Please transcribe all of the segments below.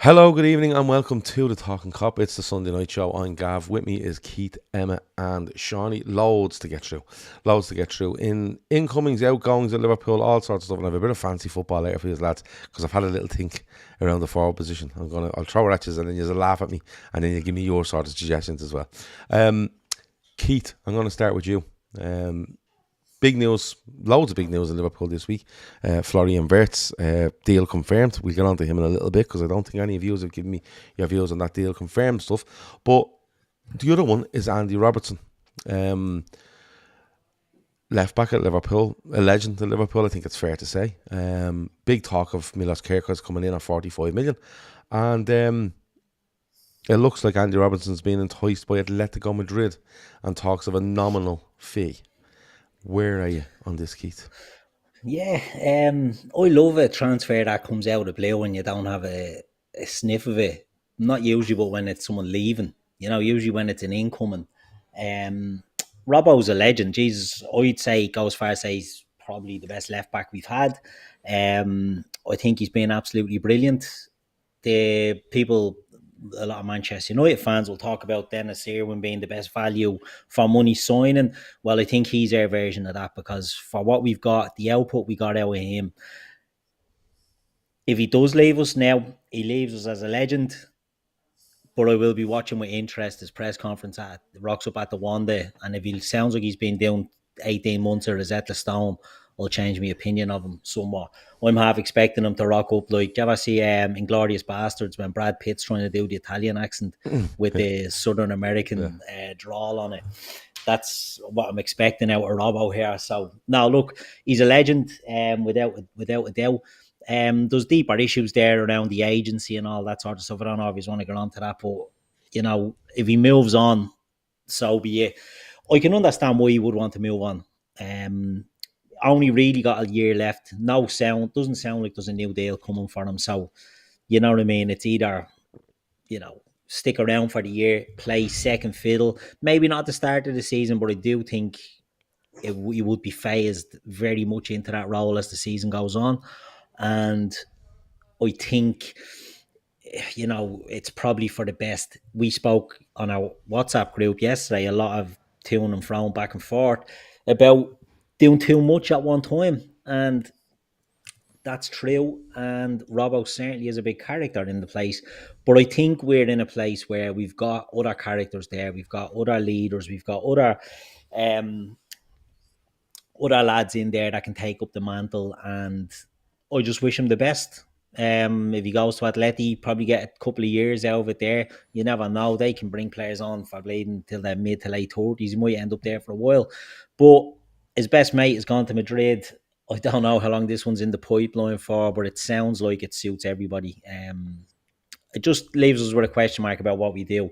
Hello, good evening, and welcome to the Talkin Kop. It's the Sunday night show. I'm Gav. With me is Keith, Emma, and Shawnee. Loads to get through. Loads to get through. In incomings, outgoings at Liverpool, all sorts of stuff. And I have a bit of fancy football later for you lads, because I've had a little think around the forward position. I'll throw it at you, and then you laugh at me, and then you give me your sort of suggestions as well. Keith, I'm going to start with you. Big news, loads of big news in Liverpool this week. Florian Wirtz, deal confirmed. We'll get on to him in a little bit because I don't think any of you have given me your views on that deal confirmed stuff. But the other one is Andy Robertson, left back at Liverpool, a legend at Liverpool, I think it's fair to say. Big talk of Wirtz Kerkez coming in at 45 million. And it looks like Andy Robertson's been enticed by Atletico Madrid and talks of a nominal fee. Where are you on this, Keith? Yeah, I love a transfer that comes out of the blue and you don't have a sniff of it. Not usually, but when it's someone leaving, usually when it's an incoming. Robbo's a legend. Jesus, I'd say go as far as say he's probably the best left back we've had. I think he's been absolutely brilliant. The people, a lot of Manchester United fans will talk about Dennis Irwin being the best value for money signing. Well, I think he's our version of that because for what we've got, the output we got out of him, if he does leave us now, he leaves us as a legend. But I will be watching with interest his press conference at Rocks Up at the Wanda. And if he sounds like he's been doing 18 months or Rosetta Stone, I'll change my opinion of him somewhat. I'm half expecting him to rock up like, do you ever see Inglourious Bastards when Brad Pitt's trying to do the Italian accent with the Southern American drawl on it? That's what I'm expecting out of Robbo here. So, no, look, he's a legend without a doubt. There's deeper issues there around the agency and all that sort of stuff. I don't know if he's want to get onto that, but, if he moves on, so be it. I can understand why he would want to move on. Only really got a year left. Doesn't sound like there's a new deal coming for him. So, you know what I mean? It's either, stick around for the year, play second fiddle. Maybe not at the start of the season, but I do think he would be phased very much into that role as the season goes on. And I think, it's probably for the best. We spoke on our WhatsApp group yesterday, a lot of to and fro back and forth about doing too much at one time. And that's true. And Robbo certainly is a big character in the place. But I think we're in a place where we've got other characters there. We've got other leaders. We've got other lads in there that can take up the mantle. And I just wish him the best. If he goes to Atleti, probably get a couple of years out of it there. You never know. They can bring players on for bleeding till their mid to late 30s. He might end up there for a while. But his best mate has gone to Madrid. I don't know how long this one's in the pipeline for, but it sounds like it suits everybody. It just leaves us with a question mark about what we do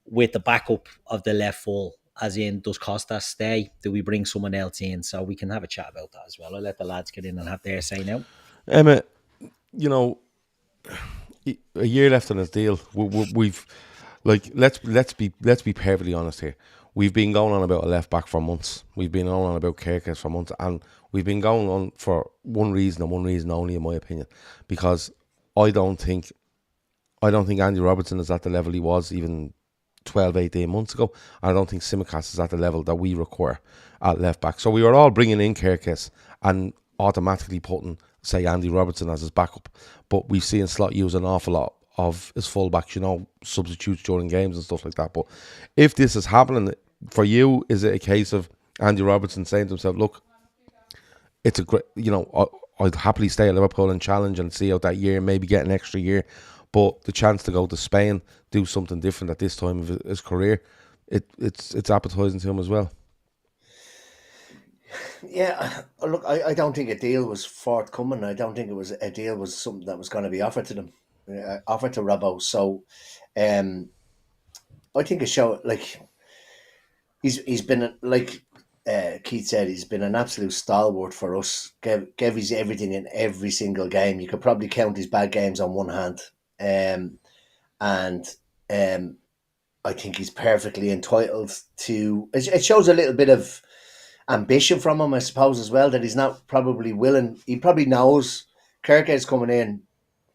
with the backup of the left full. As in, does Costa stay? Do we bring someone else in? So we can have a chat about that as well. I'll let the lads get in and have their say now. Emma, a year left on his deal. We've let's be perfectly honest here. We've been going on about a left back for months. We've been going on about Kerkez for months, and we've been going on for one reason and one reason only, in my opinion, because I don't think Andy Robertson is at the level he was even 12, 18 months ago. I don't think Tsimikas is at the level that we require at left back. So we were all bringing in Kerkez and automatically putting, say, Andy Robertson as his backup. But we've seen Slot use an awful lot of his fullbacks, substitutes during games and stuff like that. But if this is happening for you, is it a case of Andy Robertson saying to himself, look, it's a great, I'd happily stay at Liverpool and challenge and see out that year, maybe get an extra year, but the chance to go to Spain, do something different at this time of his career, it's appetizing to him as well. Yeah, look, I don't think a deal was forthcoming. I don't think a deal was something that was going to be offered to them, offered to Robbo. So, I think it showed like he's been like Keith said, he's been an absolute stalwart for us. Gave his everything in every single game. You could probably count his bad games on one hand, and I think he's perfectly entitled to. It shows a little bit of ambition from him, I suppose, as well, that he's not probably willing. He probably knows Kerkez coming in.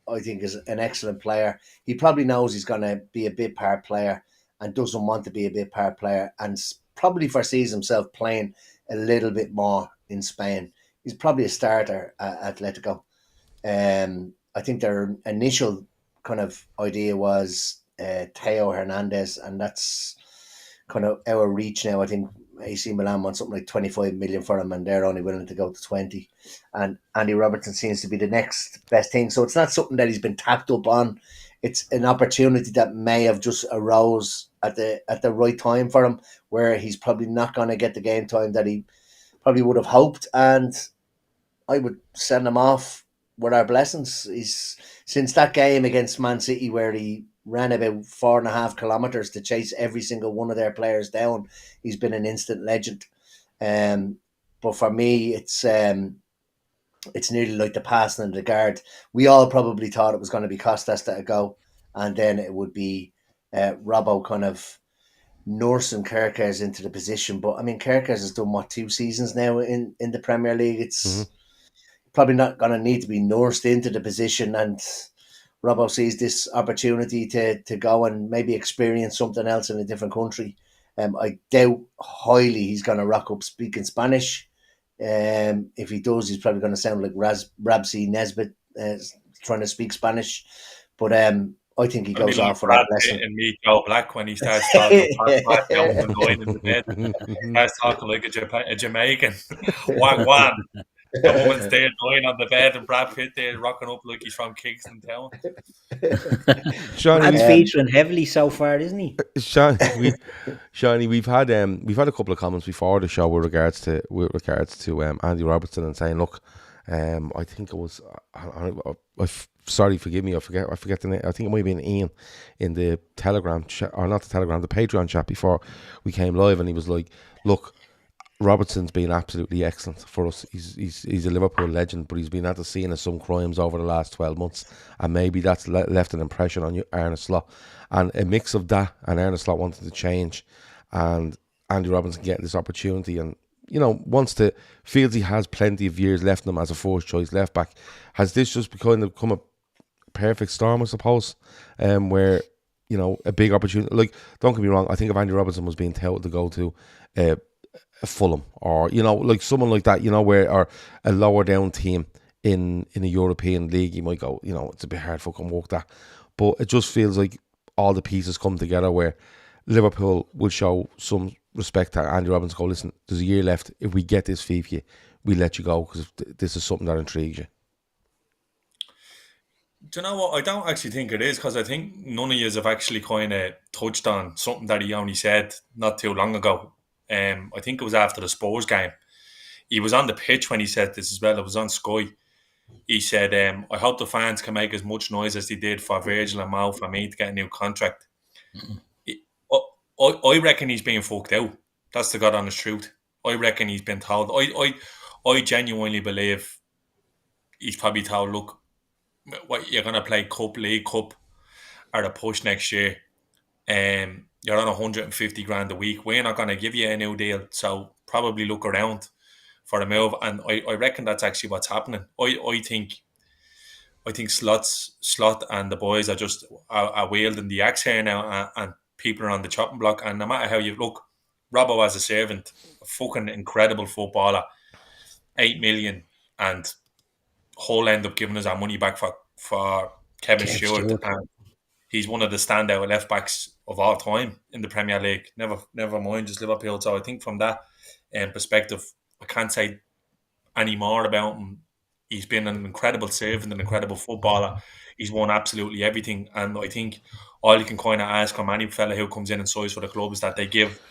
I think is an excellent player. He probably knows he's going to be a bit part player and doesn't want to be a bit part player, and probably foresees himself playing a little bit more in Spain. He's probably a starter at Atletico. I think their initial kind of idea was Teo Hernandez, and that's kind of our reach now. I think AC Milan wants something like 25 million for him, and they're only willing to go to 20. And Andy Robertson seems to be the next best thing. So it's not something that he's been tapped up on. It's an opportunity that may have just arose at the right time for him, where he's probably not going to get the game time that he probably would have hoped. And I would send him off with our blessings. He's since that game against Man City where he ran about 4.5 kilometers to chase every single one of their players down. He's been an instant legend. But for me, it's nearly like the passing of the guard. We all probably thought it was going to be Costas that would go, and then it would be Robbo kind of nursing Kerkez into the position. But I mean, Kerkez has done 2 seasons now in the Premier League. It's probably not going to need to be nursed into the position, and Robbo sees this opportunity to go and maybe experience something else in a different country. I doubt highly he's going to rock up speaking Spanish. If he does, he's probably going to sound like Rabsi Nesbitt trying to speak Spanish. But I think he goes off for that lesson. And me, Joe Black, when he starts talking down the line in the bed, starts talking like a Jamaican. Wagwan. The woman's there lying on the bed, and Brad Pitt there rocking up like he's from Kingston Town. Brad's featuring heavily so far, isn't he? Shani, we've had a couple of comments before the show with regards to Andy Robertson and saying, look, I think it was, sorry, forgive me, I forget the name. I think it might have been Ian in the Telegram chat, or not the Telegram, the Patreon chat before we came live, and he was like, look, Robertson's been absolutely excellent for us. He's a Liverpool legend, but he's been at the scene of some crimes over the last 12 months, and maybe that's left an impression on you, Arne Slot. And a mix of that and Arne Slot wanting to change, and Andy Robertson getting this opportunity, and feels he has plenty of years left in him as a first choice left back. Has this just become a perfect storm, I suppose, where a big opportunity? Like, don't get me wrong, I think if Andy Robertson was being touted to go to Fulham, or like someone like that, or a lower down team in a European league, you might go, it's a bit hard fucking work that. But it just feels like all the pieces come together where Liverpool will show some respect to Andy Robertson. Go, listen, there's a year left. If we get this fee for you, we let you go, because this is something that intrigues you. Do you know what? I don't actually think it is, because I think none of you have actually kind of touched on something that he only said not too long ago. I think it was after the Spurs game. He was on the pitch when he said this as well. It was on Sky. He said, I hope the fans can make as much noise as they did for Virgil and Mo for me to get a new contract. I reckon he's being fucked out. That's the God honest truth. I reckon he's been told. I genuinely believe he's probably told, look, what you're going to play League Cup or the push next year. You're on 150 grand a week. We're not going to give you a new deal, so probably look around for a move. And I reckon that's actually what's happening. I think Slot and the boys are just are wielding the axe here now, and people are on the chopping block. And no matter how you look, Robbo as a servant, a fucking incredible footballer, 8 million, and Hull end up giving us our money back for Kevin Stewart. And he's one of the standout left backs of all time in the Premier League. Never mind just Liverpool. So I think from that perspective, I can't say any more about him. He's been an incredible servant, an incredible footballer. He's won absolutely everything. And I think all you can kind of ask from any fella who comes in and signs for the club is that they give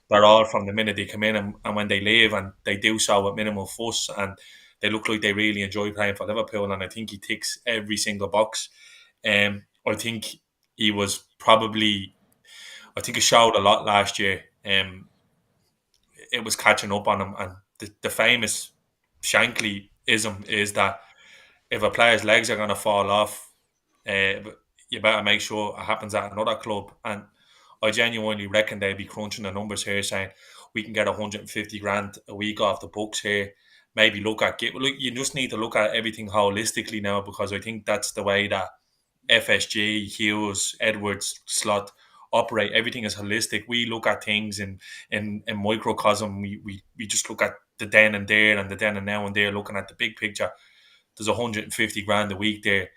their all from the minute they come in, and when they leave, and they do so with minimal fuss, and they look like they really enjoy playing for Liverpool. And I think he ticks every single box. I think he was probably, I think he showed a lot last year. It was catching up on him, and the famous Shankly-ism is that if a player's legs are going to fall off, you better make sure it happens at another club. And I genuinely reckon they'll be crunching the numbers here, saying we can get 150 grand a week off the books here. maybe look at you just need to look at everything holistically now, because I think that's the way that FSG, Hughes, Edwards, Slot operate. Everything is holistic. We look at things in microcosm. We just look at the then and there and the then and now and there, looking at the big picture. There's 150 grand a week there.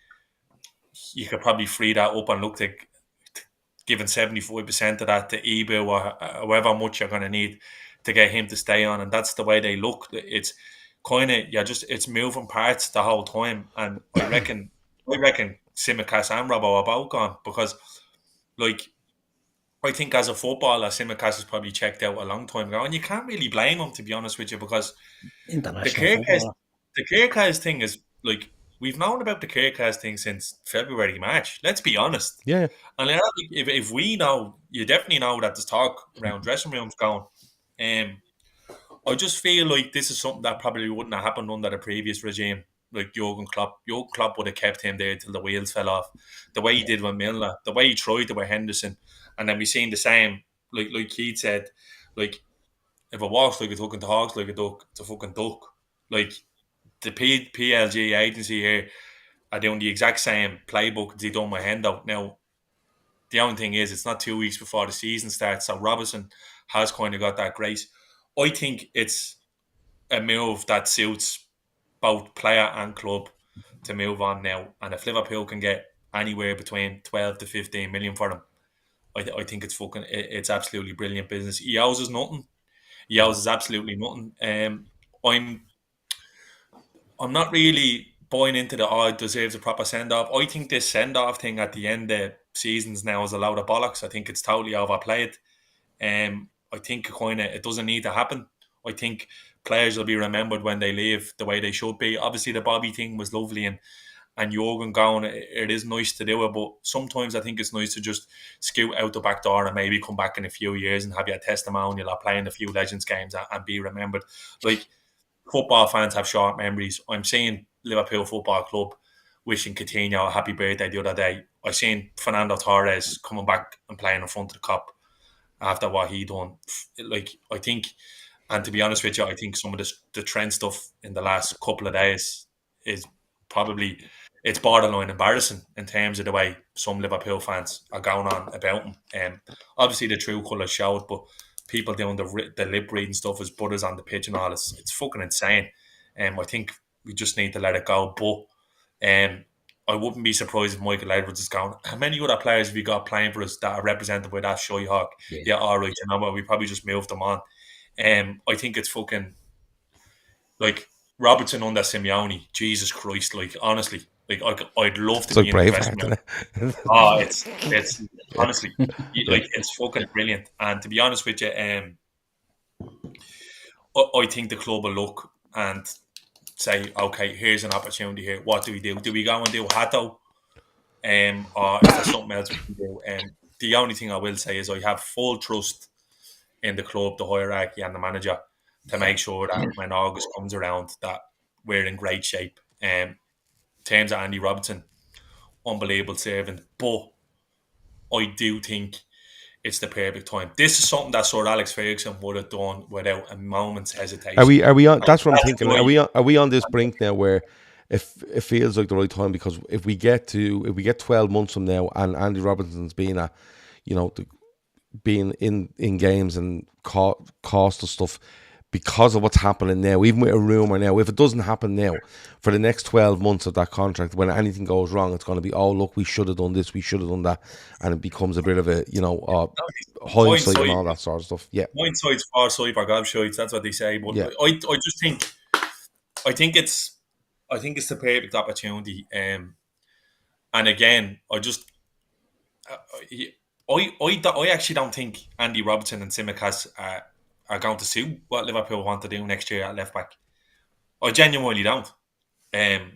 You could probably free that up and look to giving 75% of that to eBay or however much you're going to need to get him to stay on. And that's the way they look. It's kind of, it's moving parts the whole time. And I reckon Tsimikas and Robbo are both gone, because, like, I think as a footballer, Tsimikas has probably checked out a long time ago. And you can't really blame him, to be honest with you, because the Kerkez thing is, like, we've known about the Kerkez thing since February, March. Let's be honest. Yeah. And if we know, you definitely know that there's talk around dressing rooms going. I just feel like this is something that probably wouldn't have happened under the previous regime, like Jurgen Klopp. Jurgen Klopp would have kept him there till the wheels fell off. The way he did with Milner, the way he tried to with Henderson. And then we've seen the same, like Keith said, like, if it walks like a duck and talks like a duck, it's a fucking duck. Like, the PLG agency here are doing the exact same playbook as they done with Hendo. Now, the only thing is, it's not 2 weeks before the season starts, so Robertson has kind of got that grace. I think it's a move that suits both player and club to move on now. And if Liverpool can get anywhere between 12 to 15 million for them, I think it's absolutely brilliant business. He owes us nothing. He owes us absolutely nothing. I'm not really buying into it deserves a proper send-off. I think this send-off thing at the end of seasons now is a load of bollocks. I think it's totally overplayed. I think it doesn't need to happen. I think players will be remembered when they leave the way they should be. Obviously, the Bobby thing was lovely, and Jurgen going, it is nice to do it, but sometimes I think it's nice to just scoot out the back door and maybe come back in a few years and have your testimonial or playing a few Legends games and be remembered. Like, football fans have short memories. I'm seeing Liverpool Football Club wishing Coutinho a happy birthday the other day. I seen Fernando Torres coming back and playing in front of the Kop after what he done. Like, I think, and to be honest with you, I think some of the trend stuff in the last couple of days is probably, it's borderline embarrassing in terms of the way some Liverpool fans are going on about him. Obviously, the true colours showed, but people doing the lip reading stuff as brothers on the pitch and all, it's fucking insane. I think we just need to let it go. But I wouldn't be surprised if Michael Edwards is gone. How many other players have you got playing for us that are represented by that shy hawk? Yeah, all right, you know what, we probably just moved them on. I think it's fucking, like, Robertson under Simeone. Jesus Christ, like, honestly, like, I'd love to be in the dressing room. Oh, it's honestly, like, it's fucking brilliant. And to be honest with you, I think the club will look and say, okay, here's an opportunity here. What do we do? Do we go and do Hato? Or is there something else we can do? The only thing I will say is I have full trust in the club, the hierarchy and the manager to make sure that when August comes around that we're in great shape. In terms of Andy Robertson, unbelievable servant. But I do think it's the perfect time. This is something that Sir Alex Ferguson would have done without a moment's hesitation. Are we on? That's what I'm thinking. Are we on this brink now where if it feels like the right time? Because if we get 12 months from now and Andy Robertson's being being in games and cost of stuff because of what's happening now, even with a rumour now, if it doesn't happen now, for the next 12 months of that contract, when anything goes wrong, it's going to be, oh, look, we should have done this, we should have done that, and it becomes a bit of a, hindsight and all that sort of stuff. Yeah. Hindsight's foresight or gobshite, that's what they say. But yeah. I just think, I think it's the perfect opportunity. And again, I actually don't think Andy Robertson and Tsimikas are going to suit what Liverpool want to do next year at left back. I genuinely don't. I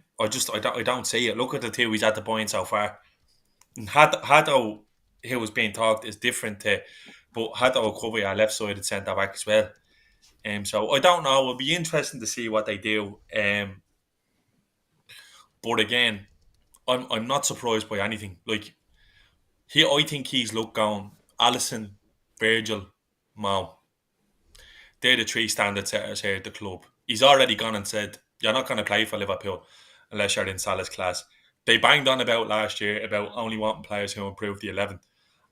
don't see it. Look at the two he's had to point so far. And Hato, who was being talked, is different but Hato will cover your left sided centre back as well. So I don't know. It'll be interesting to see what they do. But again, I'm not surprised by anything. Like, I think he's looked going Alisson, Virgil, Mo. They're the three standard setters here at the club. He's already gone and said, you're not going to play for Liverpool unless you're in Salah's class. They banged on about last year about only wanting players who improve the 11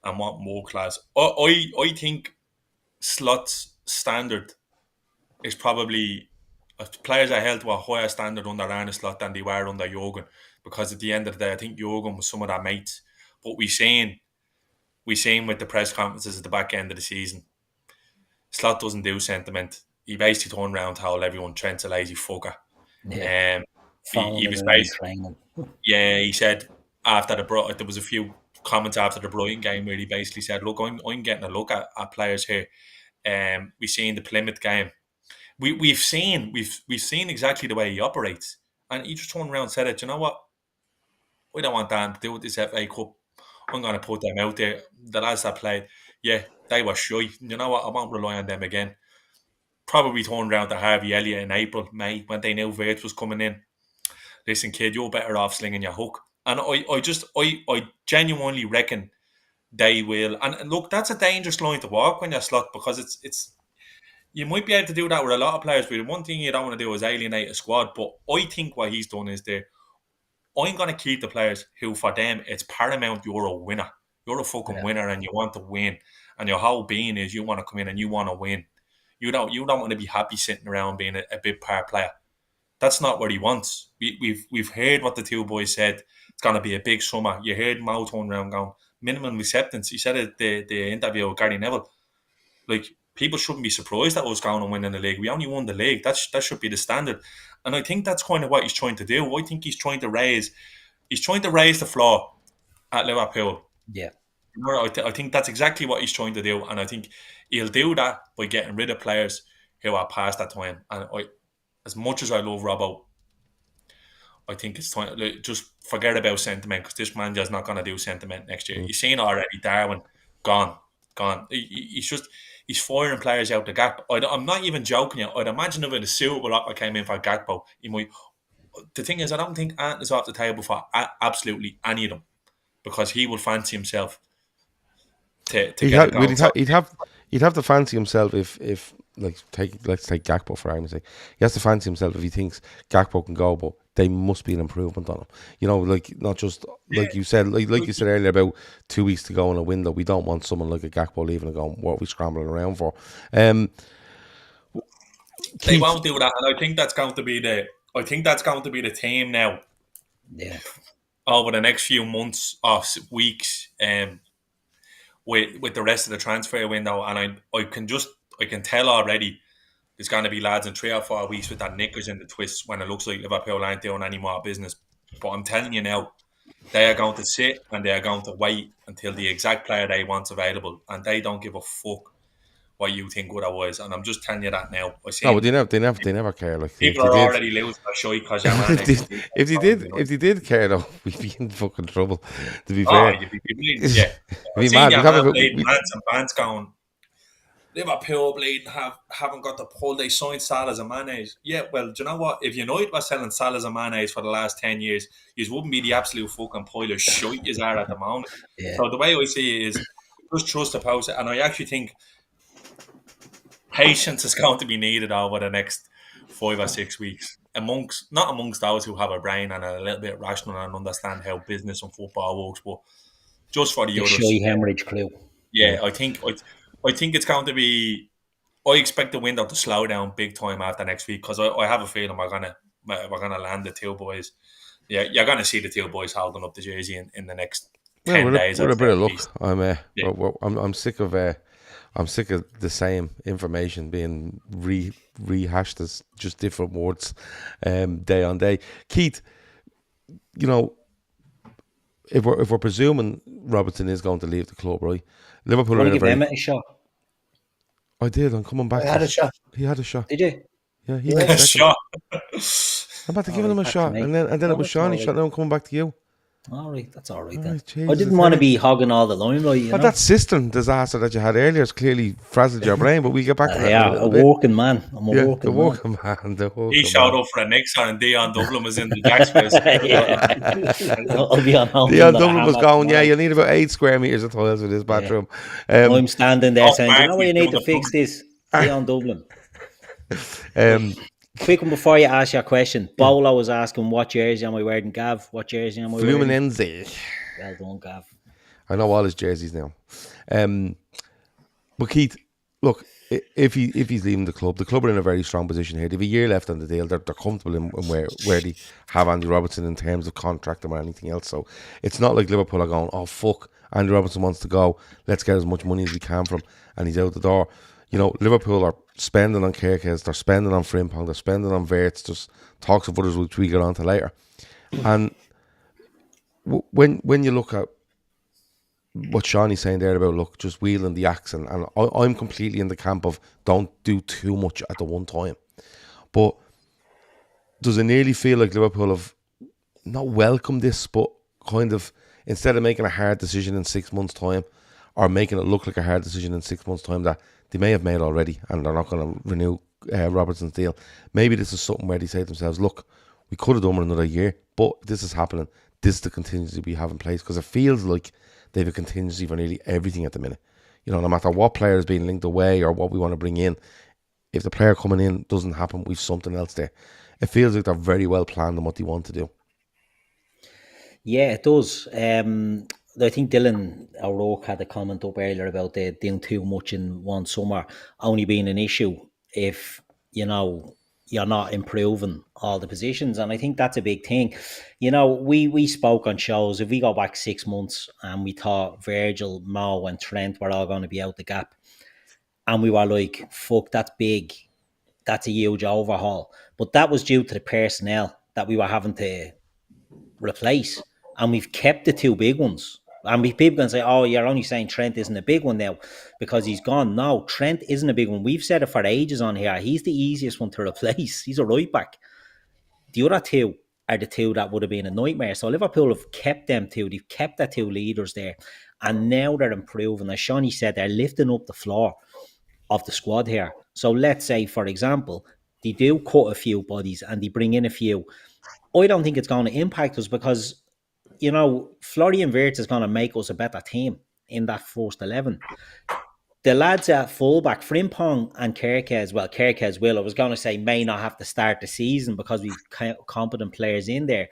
and want more class. I think Slot's standard is probably players are held to a higher standard under Arne Slot than they were under Jurgen, because at the end of the day, I think Jurgen was some of their mates. But we seen with the press conferences at the back end of the season, Slot doesn't do sentiment. He basically turned around and told everyone Trent's a lazy fucker. Yeah. He was basically, he said after there was a few comments after the Brighton game where he basically said, look, I'm getting a look at players here. We've seen the Plymouth game. We've seen exactly the way he operates, and he just turned around and said it. You know what? We don't want that to do with this FA Cup. I'm going to put them out there. The lads that played, they were shy. You know what? I won't rely on them again. Probably turned around to Harvey Elliott in April, May, when they knew Wirtz was coming in. Listen, kid, you're better off slinging your hook. And I genuinely reckon they will. And look, that's a dangerous line to walk when you're Slot, because it's you might be able to do that with a lot of players, but one thing you don't want to do is alienate a squad. But I think what he's done is I'm going to keep the players who, for them, it's paramount you're a winner. You're a fucking winner and you want to win. And your whole being is you want to come in and you want to win. You don't want to be happy sitting around being a big part player. That's not what he wants. We've heard what the two boys said. It's going to be a big summer. You heard Mo turn around going, minimum acceptance. He said it the interview with Gary Neville. Like, people shouldn't be surprised that us going and winning the league. We only won the league. That should be the standard. And I think that's kind of what he's trying to do. I think he's trying to raise the floor at Liverpool. Yeah. I think that's exactly what he's trying to do. And I think he'll do that by getting rid of players who are past that time. And as much as I love Robbo, I think it's time to just forget about sentiment, because this manager's not going to do sentiment next year. You've seen already, Darwin, gone. He's firing players out the gap. I'm not even joking you. I'd imagine if a suitable offer came in for Gakpo, he might. The thing is, I don't think Ant is off the table for absolutely any of them, because he will fancy himself to get it going. He'd have to fancy himself if let's take Gakpo for argument's sake. He has to fancy himself if he thinks Gakpo can go, but they must be an improvement on him. You know, like, not just like you said, like you said earlier about 2 weeks to go in a window. We don't want someone like a Gakpo leaving and going, what are we scrambling around for? They won't do that, and I think that's going to be the team now. Yeah. Over the next few months or weeks, with the rest of the transfer window, and I can tell already there's going to be lads in 3 or 4 weeks with their knickers in the twists when it looks like Liverpool aren't doing any more business. But I'm telling you now, they are going to sit and they are going to wait until the exact player they want's available, and they don't give a fuck what you think otherwise. And I'm just telling you that now. They never care. Like, people are already losing their shit because if they did care though, we'd be in fucking trouble. To be fair, you'd be yeah. I've seen bands going, Liverpool haven't got the pull. They signed Salah and Mane. Yeah, well, do you know what? If United were selling Salah and Mane for the last 10 years, you wouldn't be the absolute fucking pile of shit you are at the moment. Yeah. So the way I see it is just trust the process. And I actually think patience is going to be needed over the next 5 or 6 weeks. Not amongst those who have a brain and are a little bit rational and understand how business and football works, but just for the others. Shy hemorrhage clue. Yeah, I think it's going to be. I expect the window to slow down big time after next week, because I have a feeling we're gonna land the two boys. Yeah, you're gonna see the two boys holding up the jersey in the next 10 days. With a bit of luck, I'm sick of the same information being rehashed as just different words, day on day. Keith, you know, if we're presuming Robertson is going to leave the club, right? Liverpool are in a very... give Emmett a shot? I did. I'm coming back. He had a shot. He had a shot. Did you? Yeah, he had a shot. I'm about to give him a shot, and then it was Sean. He shot. Now I'm coming back to you. All right, that's all right then. Jesus, I didn't want to be hogging all the limelight. But that system disaster that you had earlier has clearly frazzled your brain. But we get back to that. Yeah, a working man. I'm a working man. He showed up for a Nixon, and Dion Dublin was in the Jacks. I'll be on home. Dion Dublin was going. Yeah, you need about 8 square meters of toilets for this bathroom. I'm standing there saying, "You know, we need to fix this." Dion Dublin. quick one before you ask your question. Bolo was asking what jersey am I wearing. Gav, what jersey am I wearing? Fluminense. Well done, Gav. I know all his jerseys now. But Keith, look, if he's leaving the club are in a very strong position here. They have a year left on the deal. They're comfortable in where they have Andy Robertson in terms of contract or anything else. So it's not like Liverpool are going, oh fuck, Andy Robertson wants to go. Let's get as much money as we can from him, and he's out the door. You know, Liverpool are spending on Kerkez, they're spending on Frimpong, they're spending on Wirtz. Just talks of others which we get on to later. And when you look at what Shawnee's saying there about, look, just wielding the axe, and I'm completely in the camp of don't do too much at the one time. But does it nearly feel like Liverpool have not welcomed this, but kind of, instead of making a hard decision in 6 months' time, or making it look like a hard decision in 6 months' time that they may have made already, and they're not going to renew Robertson's deal? Maybe this is something where they say to themselves, look, we could have done it another year, but if this is happening, this is the contingency we have in place, because it feels like they have a contingency for nearly everything at the minute. You know, no matter what player is being linked away or what we want to bring in, if the player coming in doesn't happen, we've something else there. It feels like they're very well planned on what they want to do. Yeah, it does. I think Dylan O'Rourke had a comment up earlier about doing too much in one summer only being an issue if, you know, you're not improving all the positions. And I think that's a big thing. You know, we spoke on shows, if we go back 6 months and we thought Virgil, Mo and Trent were all going to be out the gap, and we were like, fuck, that's big. That's a huge overhaul. But that was due to the personnel that we were having to replace. And we've kept the two big ones. And people can say, oh, you're only saying Trent isn't a big one now because he's gone. No, Trent isn't a big one. We've said it for ages on here. He's the easiest one to replace. He's a right back. The other two are the two that would have been a nightmare. So Liverpool have kept them two. They've kept the two leaders there. And now they're improving. As Shawnee said, they're lifting up the floor of the squad here. So let's say, for example, they do cut a few bodies and they bring in a few. I don't think it's going to impact us because, you know, Florian Wirtz is going to make us a better team in that first 11. The lads at fullback, Frimpong and Kerkez, well, Kerkez will, I was going to say, may not have to start the season because we've competent players in there.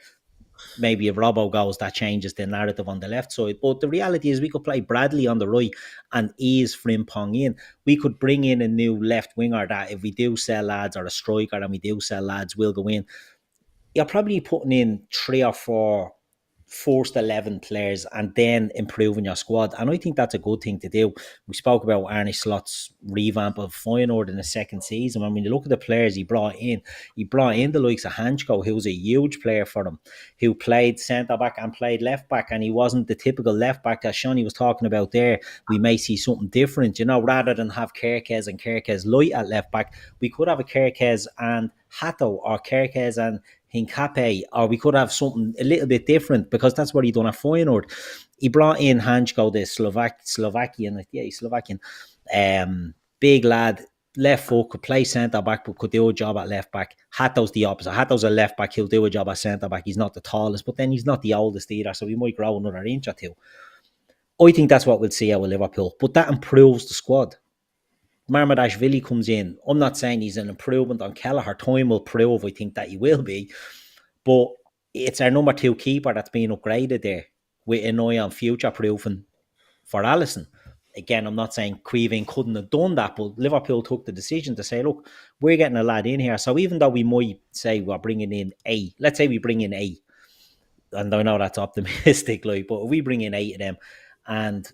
Maybe if Robbo goes, that changes the narrative on the left side. But the reality is we could play Bradley on the right and ease Frimpong in. We could bring in a new left winger that if we do sell lads, or a striker and we do sell lads, will go in. You're probably putting in 3 or 4 first 11 players and then improving your squad. And I think that's a good thing to do. We spoke about Arne Slot's revamp of Feyenoord in the second season. When you look at the players he brought in the likes of Hanchko, who was a huge player for them, who played centre-back and played left-back, and he wasn't the typical left-back that Shawnee was talking about there. We may see something different, you know, rather than have Kerkez and Kerkez light at left-back, we could have a Kerkez and Hato, or Kerkez and Hincape, or we could have something a little bit different, because that's what he done at Feyenoord. He brought in Hanchko, the Slovakian, big lad, left foot, could play centre back, but could do a job at left back. Hato's the opposite. Hato's a left back, he'll do a job at centre back. He's not the tallest, but then he's not the oldest either, so he might grow another inch or two. I think that's what we'll see out of Liverpool, but that improves the squad. Marmadashvili comes in. I'm not saying he's an improvement on Kelleher. Time will prove, I think, that he will be. But it's our number 2 keeper that's being upgraded there with an eye on future-proofing for Alisson. Again, I'm not saying Queeving couldn't have done that, but Liverpool took the decision to say, look, we're getting a lad in here. So even though we might say we're bringing in A, let's say we bring in A, and I know that's optimistic, like, but if we bring in 8 of them and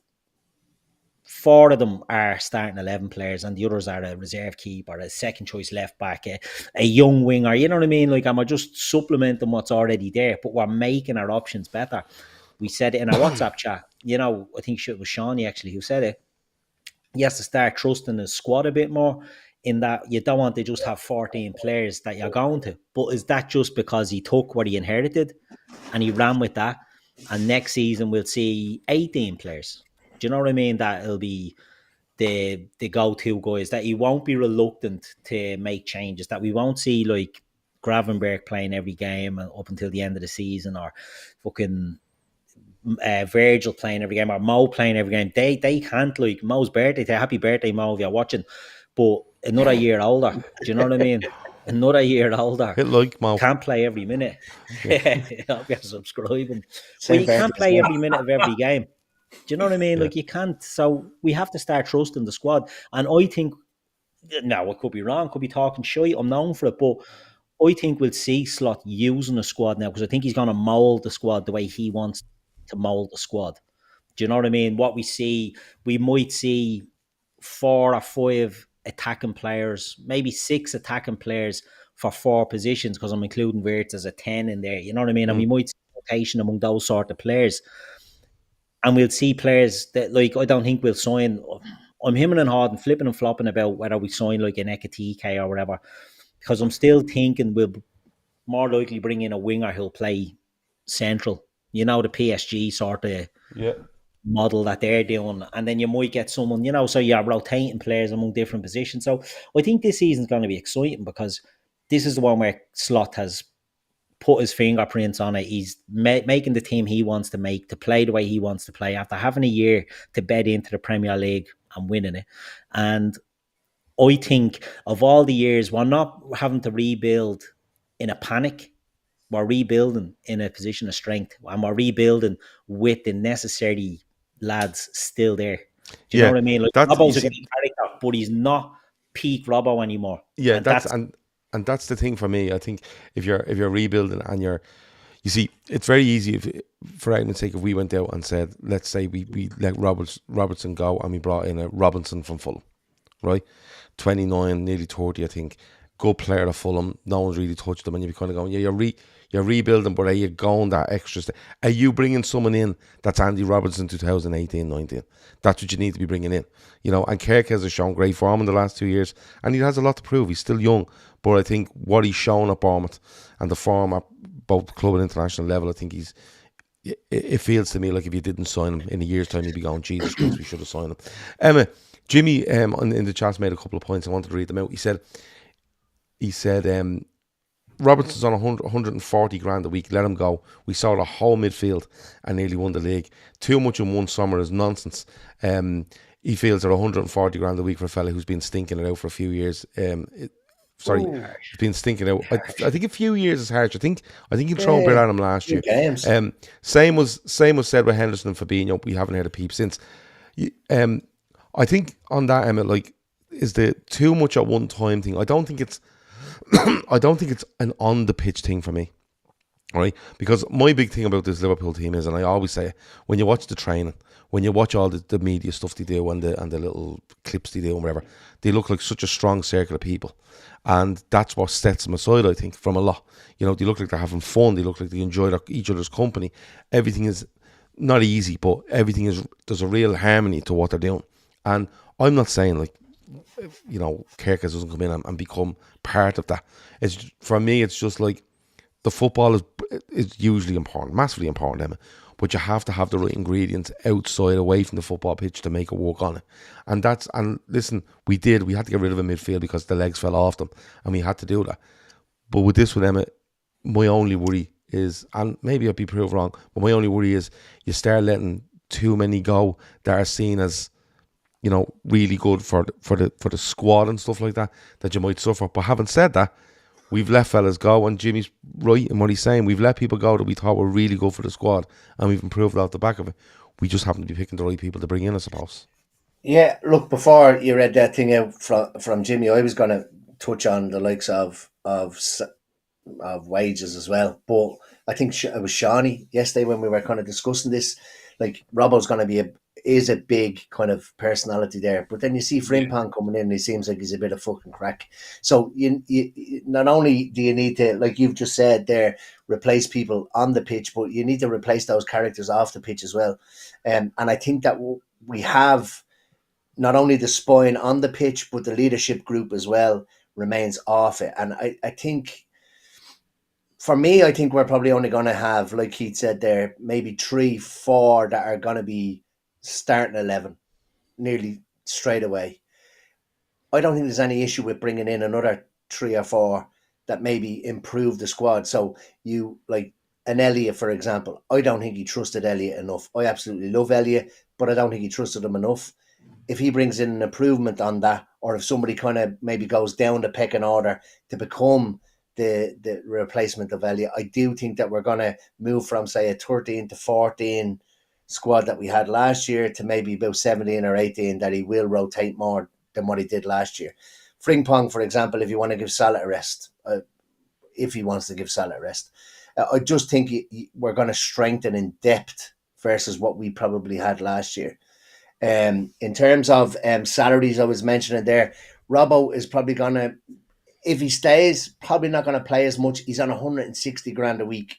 4 of them are starting 11 players and the others are a reserve keeper, a second choice left back, a young winger, you know what I mean? Like, I'm just supplementing what's already there, but we're making our options better. We said it in our WhatsApp chat, you know, I think it was Shawnee actually who said it. He has to start trusting his squad a bit more, in that you don't want to just have 14 players that you're going to. But is that just because he took what he inherited and he ran with that? And next season we'll see 18 players. Do you know what I mean? That it'll be the go-to guys, that he won't be reluctant to make changes, that we won't see like Gravenberg playing every game up until the end of the season, or fucking Virgil playing every game, or Mo playing every game. They can't, like, Mo's birthday. Happy birthday, Mo, if you're watching. But another year older. Do you know what I mean? another year older. Hit like, Mo. Can't play every minute. I'll be subscribing. But Same you can't birthday, play same. every minute of every game. Do you know what I mean? Yeah. Like, you can't. So we have to start trusting the squad. And I think, now I could be wrong, could be talking shit. I'm known for it, but I think we'll see Slot using the squad now, because I think he's going to mould the squad the way he wants to mould the squad. Do you know what I mean? What we might see 4 or 5 attacking players, maybe 6 attacking players for 4 positions, because I'm including Wirtz as a 10 in there. You know what I mean? And we might see rotation among those sort of players. And we'll see players that, like, I don't think we'll sign. I'm hemming and hawing, flipping and flopping about whether we sign like an Ekatike or whatever, because I'm still thinking we'll more likely bring in a winger who'll play central. You know, the PSG sort of model that they're doing. And then you might get someone, you know, so you're rotating players among different positions. So I think this season's going to be exciting, because this is the one where Slot has put his fingerprints on it. He's making the team he wants to make, to play the way he wants to play, after having a year to bed into the Premier League and winning it. And I think of all the years, we're not having to rebuild in a panic. We're rebuilding in a position of strength, and we're rebuilding with the necessary lads still there. Do you know what I mean? Like, Robbo's a good character, but he's not peak Robbo anymore. Yeah, and that's the thing for me. I think if you're rebuilding and you see, it's very easy for argument's sake, if we went out and said, let's say we let Robertson go and we brought in a Robinson from Fulham, right? 29, nearly 30, I think. Good player of Fulham. No one's really touched him, and you'd be kind of going, yeah, you're rebuilding, but are you going that extra step? Are you bringing someone in that's Andy Robertson 2018-19? That's what you need to be bringing in. You know, and Kerkez has shown great form in the last 2 years, and he has a lot to prove. He's still young, but I think what he's shown at Bournemouth and the form at both club and international level, I think it feels to me like if you didn't sign him in a year's time, you'd be going, Jesus Christ, we should have signed him. Emma, Jimmy in the chat made a couple of points. I wanted to read them out. He said, Robertson's on 140 grand a week. Let him go. We saw the whole midfield and nearly won the league. Too much in one summer is nonsense. He feels that 140 grand a week for a fella who's been stinking it out for a few years. He's been stinking out. I think a few years is harsh. I think he threw a bit at him last year. Same was said with Henderson and Fabinho. We haven't heard a peep since. I think on that, Emma, like, is the too much at one time thing. I don't think it's an on the pitch thing for me, right? Because my big thing about this Liverpool team is, and I always say, when you watch the training, when you watch all the media stuff they do and the little clips they do and whatever, they look like such a strong circle of people, and that's what sets them aside, I think, from a lot. You know, they look like they're having fun. They look like they enjoy each other's company. Everything is not easy, but there's a real harmony to what they're doing. And I'm not saying, like, you know, Kerkez doesn't come in and become part of that. For me, it's just like the football is usually important, massively important, Emma, but you have to have the right ingredients outside, away from the football pitch to make it work on it. And listen, we had to get rid of a midfield because the legs fell off them, and we had to do that. But with this, with Emma, my only worry is, and maybe I'll be proved wrong, but my only worry is you start letting too many go that are seen as, you know, really good for the squad and stuff like that you might suffer. But having said that, we've let fellas go, and Jimmy's right in what he's saying. We've let people go that we thought were really good for the squad, and we've improved off the back of it. We just happen to be picking the right people to bring in, I suppose. Yeah, look, before you read that thing out from Jimmy, I was going to touch on the likes of wages as well. But I think it was Shawnee yesterday when we were kind of discussing this. Like, Robbo's going to be is a big kind of personality there, but then you see Frimpong coming in, and he seems like he's a bit of fucking crack. So you not only do you need to, like you've just said there, replace people on the pitch, but you need to replace those characters off the pitch as well. And I think that we have not only the spine on the pitch, but the leadership group as well remains off it. And I think, for me, I think we're probably only going to have, like Keith said there, maybe 3-4 that are going to be starting 11 nearly straight away. I don't think there's any issue with bringing in another 3 or 4 that maybe improve the squad. So you, like an Elliott, for example, I don't think he trusted Elliott enough. I absolutely love Elliott, but I don't think he trusted him enough. if he brings in an improvement on that, or if somebody kind of maybe goes down the pecking order to become the replacement of Elliott, I do think that we're going to move from, say, a 13 to 14 squad that we had last year to maybe about 17 or 18, that he will rotate more than what he did last year. Frimpong, for example, if you want to give Salah a rest, if he wants to give Salah a rest, I just think we're going to strengthen in depth versus what we probably had last year. In terms of salaries, I was mentioning there, Robbo is probably going to, if he stays, probably not going to play as much. He's on 160 grand a week.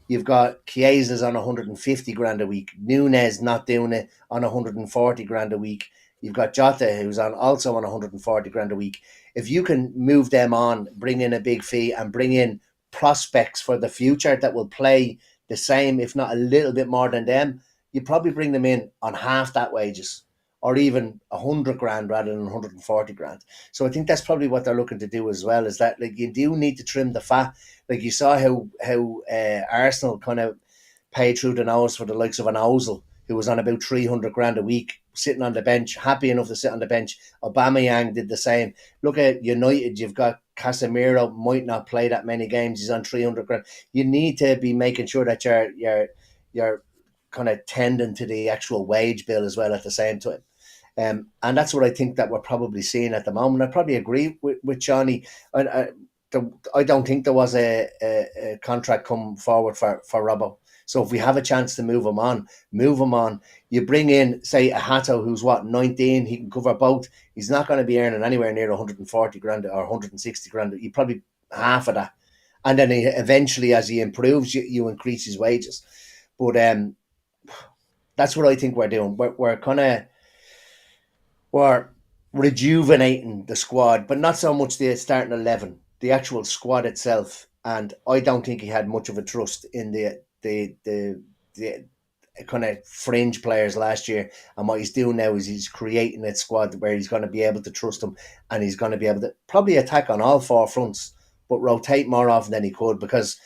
You've got Chiesa's on 150 grand a week. Nunez not doing it on 140 grand a week. You've got Jota, who's also on 140 grand a week. If you can move them on, bring in a big fee and bring in prospects for the future that will play the same, if not a little bit more than them, you probably bring them in on half that wages, or even 100 grand rather than 140 grand. So I think that's probably what they're looking to do as well, is that, like, you do need to trim the fat. Like, you saw how Arsenal kind of paid through the nose for the likes of an Ozil, who was on about 300 grand a week, sitting on the bench, happy enough to sit on the bench. Aubameyang did the same. Look at United, you've got Casemiro, might not play that many games, he's on 300 grand. You need to be making sure that you're kind of tending to the actual wage bill as well at the same time. And that's what I think that we're probably seeing at the moment. I probably agree with Johnny. I don't think there was a contract come forward for Robbo. So if we have a chance to move him on. You bring in, say, a Hato who's 19, he can cover both. He's not going to be earning anywhere near 140 grand or 160 grand. You probably half of that. And then eventually, as he improves, you increase his wages. But that's what I think we're doing. We're rejuvenating the squad, but not so much the starting 11, the actual squad itself. And I don't think he had much of a trust in the kind of fringe players last year. And what he's doing now is he's creating a squad where he's going to be able to trust them, and he's going to be able to probably attack on all four fronts, but rotate more often than he could. Because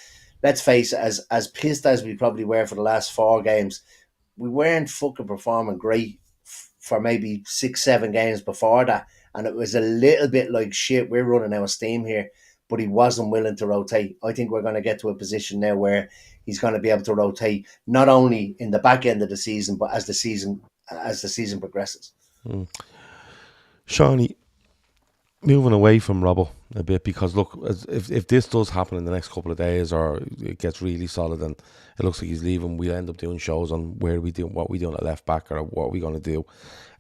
let's face it, as pissed as we probably were for the last 4 games, we weren't fucking performing great for maybe 6-7 games before that, and it was a little bit like, shit, we're running out of steam here. But he wasn't willing to rotate. I think we're going to get to a position now where he's going to be able to rotate not only in the back end of the season, but as the season progresses. Shawnee, moving away from Robbo a bit, because look, if this does happen in the next couple of days, or it gets really solid and it looks like he's leaving, we'll end up doing shows on what we do at left back, or what we're going to do.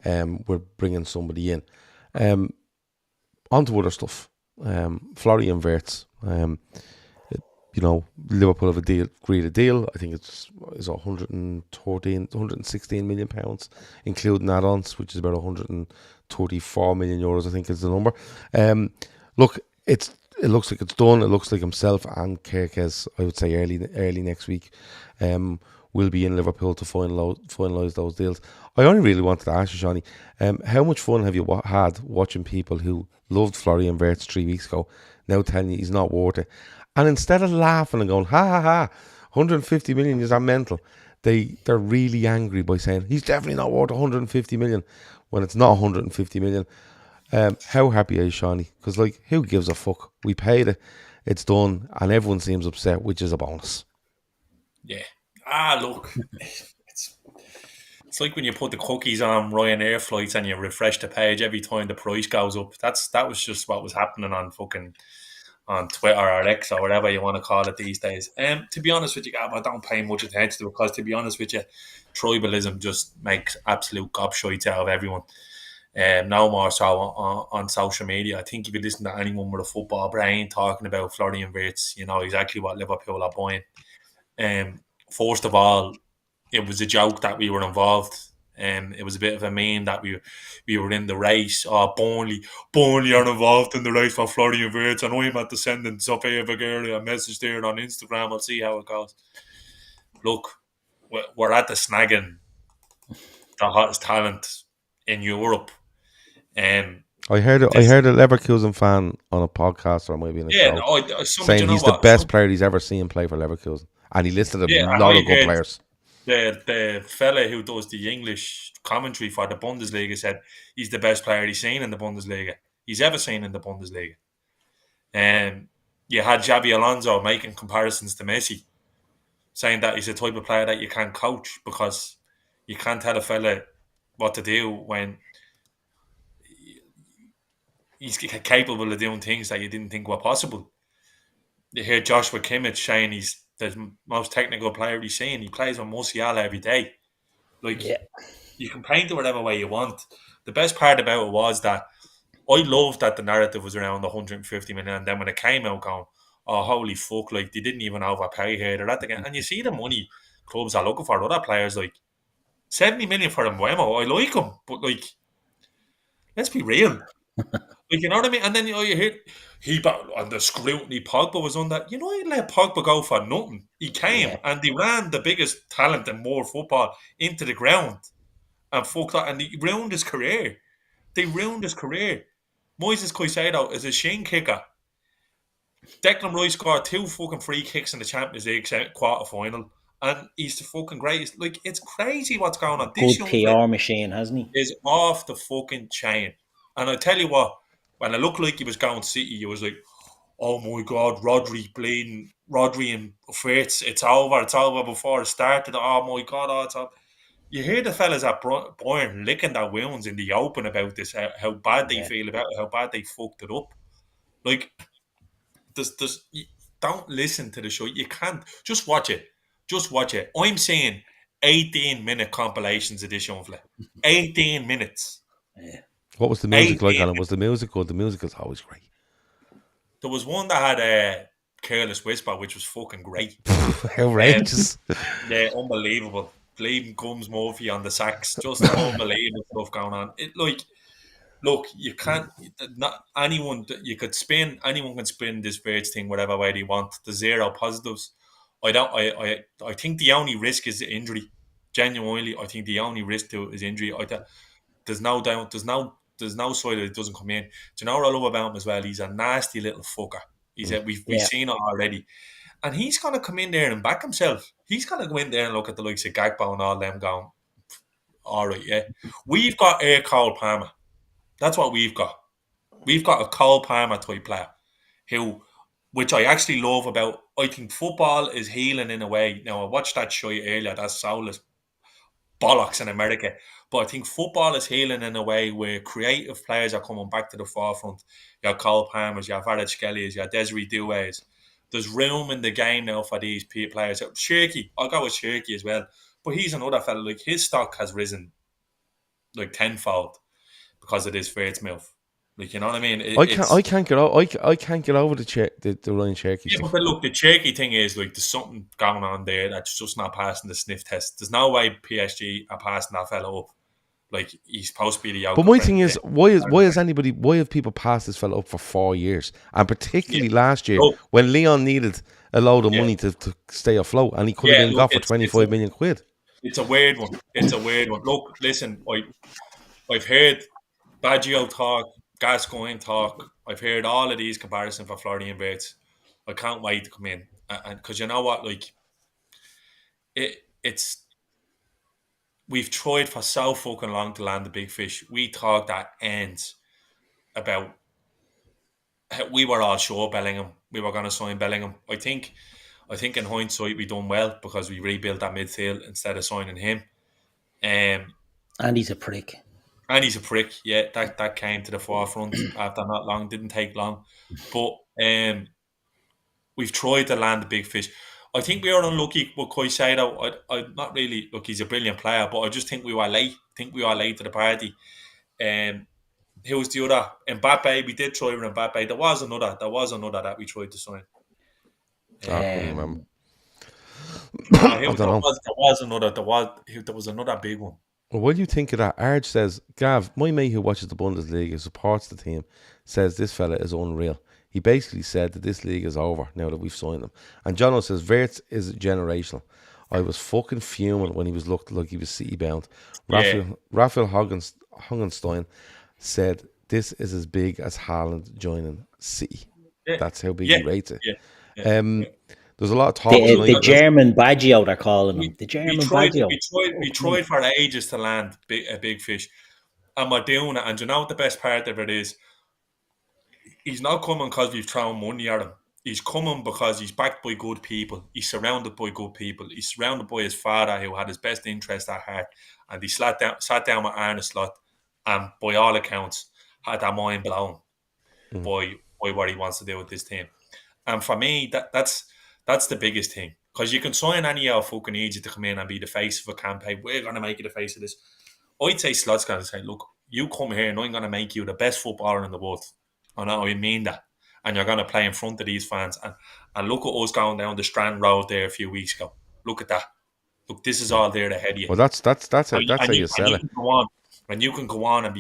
We're bringing somebody in. On to other stuff. Florian Wirtz, Liverpool have agreed a deal. I think it's 116 million pounds, including add-ons, which is about 134 million euros, I think is the number. Look, it looks like it's done. It looks like himself and Kerkez, I would say early next week, will be in Liverpool to finalise those deals. I only really wanted to ask you, Shawnee, how much fun have you had watching people who loved Florian Wirtz 3 weeks ago now telling you he's not worth it? And instead of laughing and going, ha ha ha, 150 million, is that mental? They're really angry by saying he's definitely not worth 150 million when it's not 150 million. How happy are you, Shawnee? Because, like, who gives a fuck? We paid it, it's done, and everyone seems upset, which is a bonus. Yeah. Look, it's like when you put the cookies on Ryanair flights and you refresh the page every time the price goes up. That was just what was happening on Twitter or X or whatever you want to call it these days. To be honest with you, Gav, I don't pay much attention to it, because, to be honest with you, tribalism just makes absolute gobshites out of everyone. No more so on social media. I think if you listen to anyone with a football brain talking about Florian Wirtz, you know exactly what Liverpool are buying. First of all, it was a joke that we were involved. It was a bit of a meme that we were in the race. Burnley are involved in the race for Florian Wirtz, and I'm at the sending Sophia Bulgaria a message there on Instagram. I'll see how it goes. Look, we're at the snagging the hottest talent in Europe. I heard a Leverkusen fan on a podcast, or maybe in a show, saying he's the best player he's ever seen play for Leverkusen, and he listed a lot of good players. the fella who does the English commentary for the Bundesliga said he's the best player he's seen in the Bundesliga. He's ever seen in the Bundesliga. You had Xabi Alonso making comparisons to Messi, saying that he's the type of player that you can't coach because you can't tell a fella what to do when he's capable of doing things that you didn't think were possible. You hear Joshua Kimmich saying he's the most technical player he's seen. He plays with Musiala every day. Like, you can paint it whatever way you want. The best part about it was that I loved that the narrative was around 150 million, and then when it came out going, oh, holy fuck, like, they didn't even overpay here. They're at again. And you see the money clubs are looking for other players, like 70 million for Mbeumo. I like him, but, like, let's be real. Like, you know what I mean? And then you hear on the scrutiny Pogba was under. You know, you let Pogba go for nothing. He came and they ran the biggest talent in more football into the ground and fucked up, and they ruined his career. Moises Caicedo is a shin kicker. Declan Rice scored 2 fucking free kicks in the Champions League quarter final, and he's the fucking greatest. Like, it's crazy what's going on. This good PR machine, hasn't he? Is off the fucking chain. And I tell you what, when it looked like he was going City, you was like, oh my God, Rodri bleeding, Rodri and Wirtz, it's over before it started. Oh my God, it's over. You hear the fellas at Bayern licking their wounds in the open about this, how bad they feel about it, how bad they fucked it up. Like, don't listen to the show. You can't. Just watch it. I'm saying 18-minute compilations of this young fella. 18 minutes. Yeah. What was the music like on it? Was the music good? The music is always great. There was one that had a Careless Whisper, which was fucking great. Outrageous. Yeah, unbelievable. Bleeding Gums Murphy on the sax. Just unbelievable stuff going on. Look, you can't. Not anyone. Anyone can spin this Wirtz thing whatever way they want. The zero positives. I think the only risk is the injury. Genuinely, I think the only risk to it is injury. There's no doubt. There's no side that it doesn't come in. Do you know what I love about him as well? He's a nasty little fucker. We've seen it already. And he's going to come in there and back himself. He's going to go in there and look at the likes of Gakpo and all them going, all right, yeah. We've got Cole Palmer. That's what we've got. We've got a Cole Palmer type player which I actually love about. I think football is healing in a way. Now, I watched that show earlier, that soulless bollocks in America. But I think football is healing in a way where creative players are coming back to the forefront. You have Cole Palmers, you have Kvaratskhelia, you have Desiree Doués. There's room in the game now for these players. Cherky, I'll go with Cherky as well. But he's another fella. Like, his stock has risen like tenfold because of this Wirtz move. Like, you know what I mean? I can't get over the Ryan Cherky thing. But look, the Cherky thing is, like, there's something going on there that's just not passing the sniff test. There's no way PSG are passing that fella up. Like, he's supposed to be the young. But my thing is, why have people passed this fella up for 4 years? And particularly last year, when Leon needed a load of money to stay afloat, and he could have been got for 25 million quid. It's a weird one. Look, listen, I've heard Baggio talk, Gascoigne talk. I've heard all of these comparisons for Florian Wirtz. I can't wait to come in. And because you know what, like, it's. We've tried for so fucking long to land the big fish. We talked at ends about we were all sure Bellingham. We were going to sign Bellingham. I think in hindsight we done well because we rebuilt that midfield instead of signing him. And he's a prick. Yeah, that came to the forefront after not long. Didn't take long. But we've tried to land the big fish. I think we were unlucky with Caicedo. I'm not really... Look, he's a brilliant player, but I just think we were late. To the party. Who was the other? Mbappe. We did try with Mbappe. There was another that we tried to sign. I can't remember. There was another big one. Well, what do you think of that? Arj says, Gav, my mate who watches the Bundesliga, supports the team, says this fella is unreal. He basically said that this league is over now that we've signed him. And Jono says, Wirtz is generational. I was fucking fuming when he was looked like he was City bound. Raphael Hogenstein said, this is as big as Haaland joining City. Yeah. That's how big he rates it. There's There's a lot of talk tonight. The German Baggio, they're calling him. The German Baggio. We tried for ages to land a big fish. And we're doing it. And you know what the best part of it is? He's not coming because we've thrown money at him. He's coming because he's backed by good people. He's surrounded by good people. He's surrounded by his father, who had his best interest at heart. And he sat down with Arne Slot, and by all accounts, had their mind blown by what he wants to do with this team. And for me, that's the biggest thing. Because you can sign any old fucking idiot to come in and be the face of a campaign. We're going to make you the face of this. I'd say Slot's going to say, look, you come here and I'm going to make you the best footballer in the world. And I mean that. And you're going to play in front of these fans. And look at us going down the Strand Road there a few weeks ago. Look at that. Look, this is all there ahead of you. Well, that's how you sell it. And you can go on and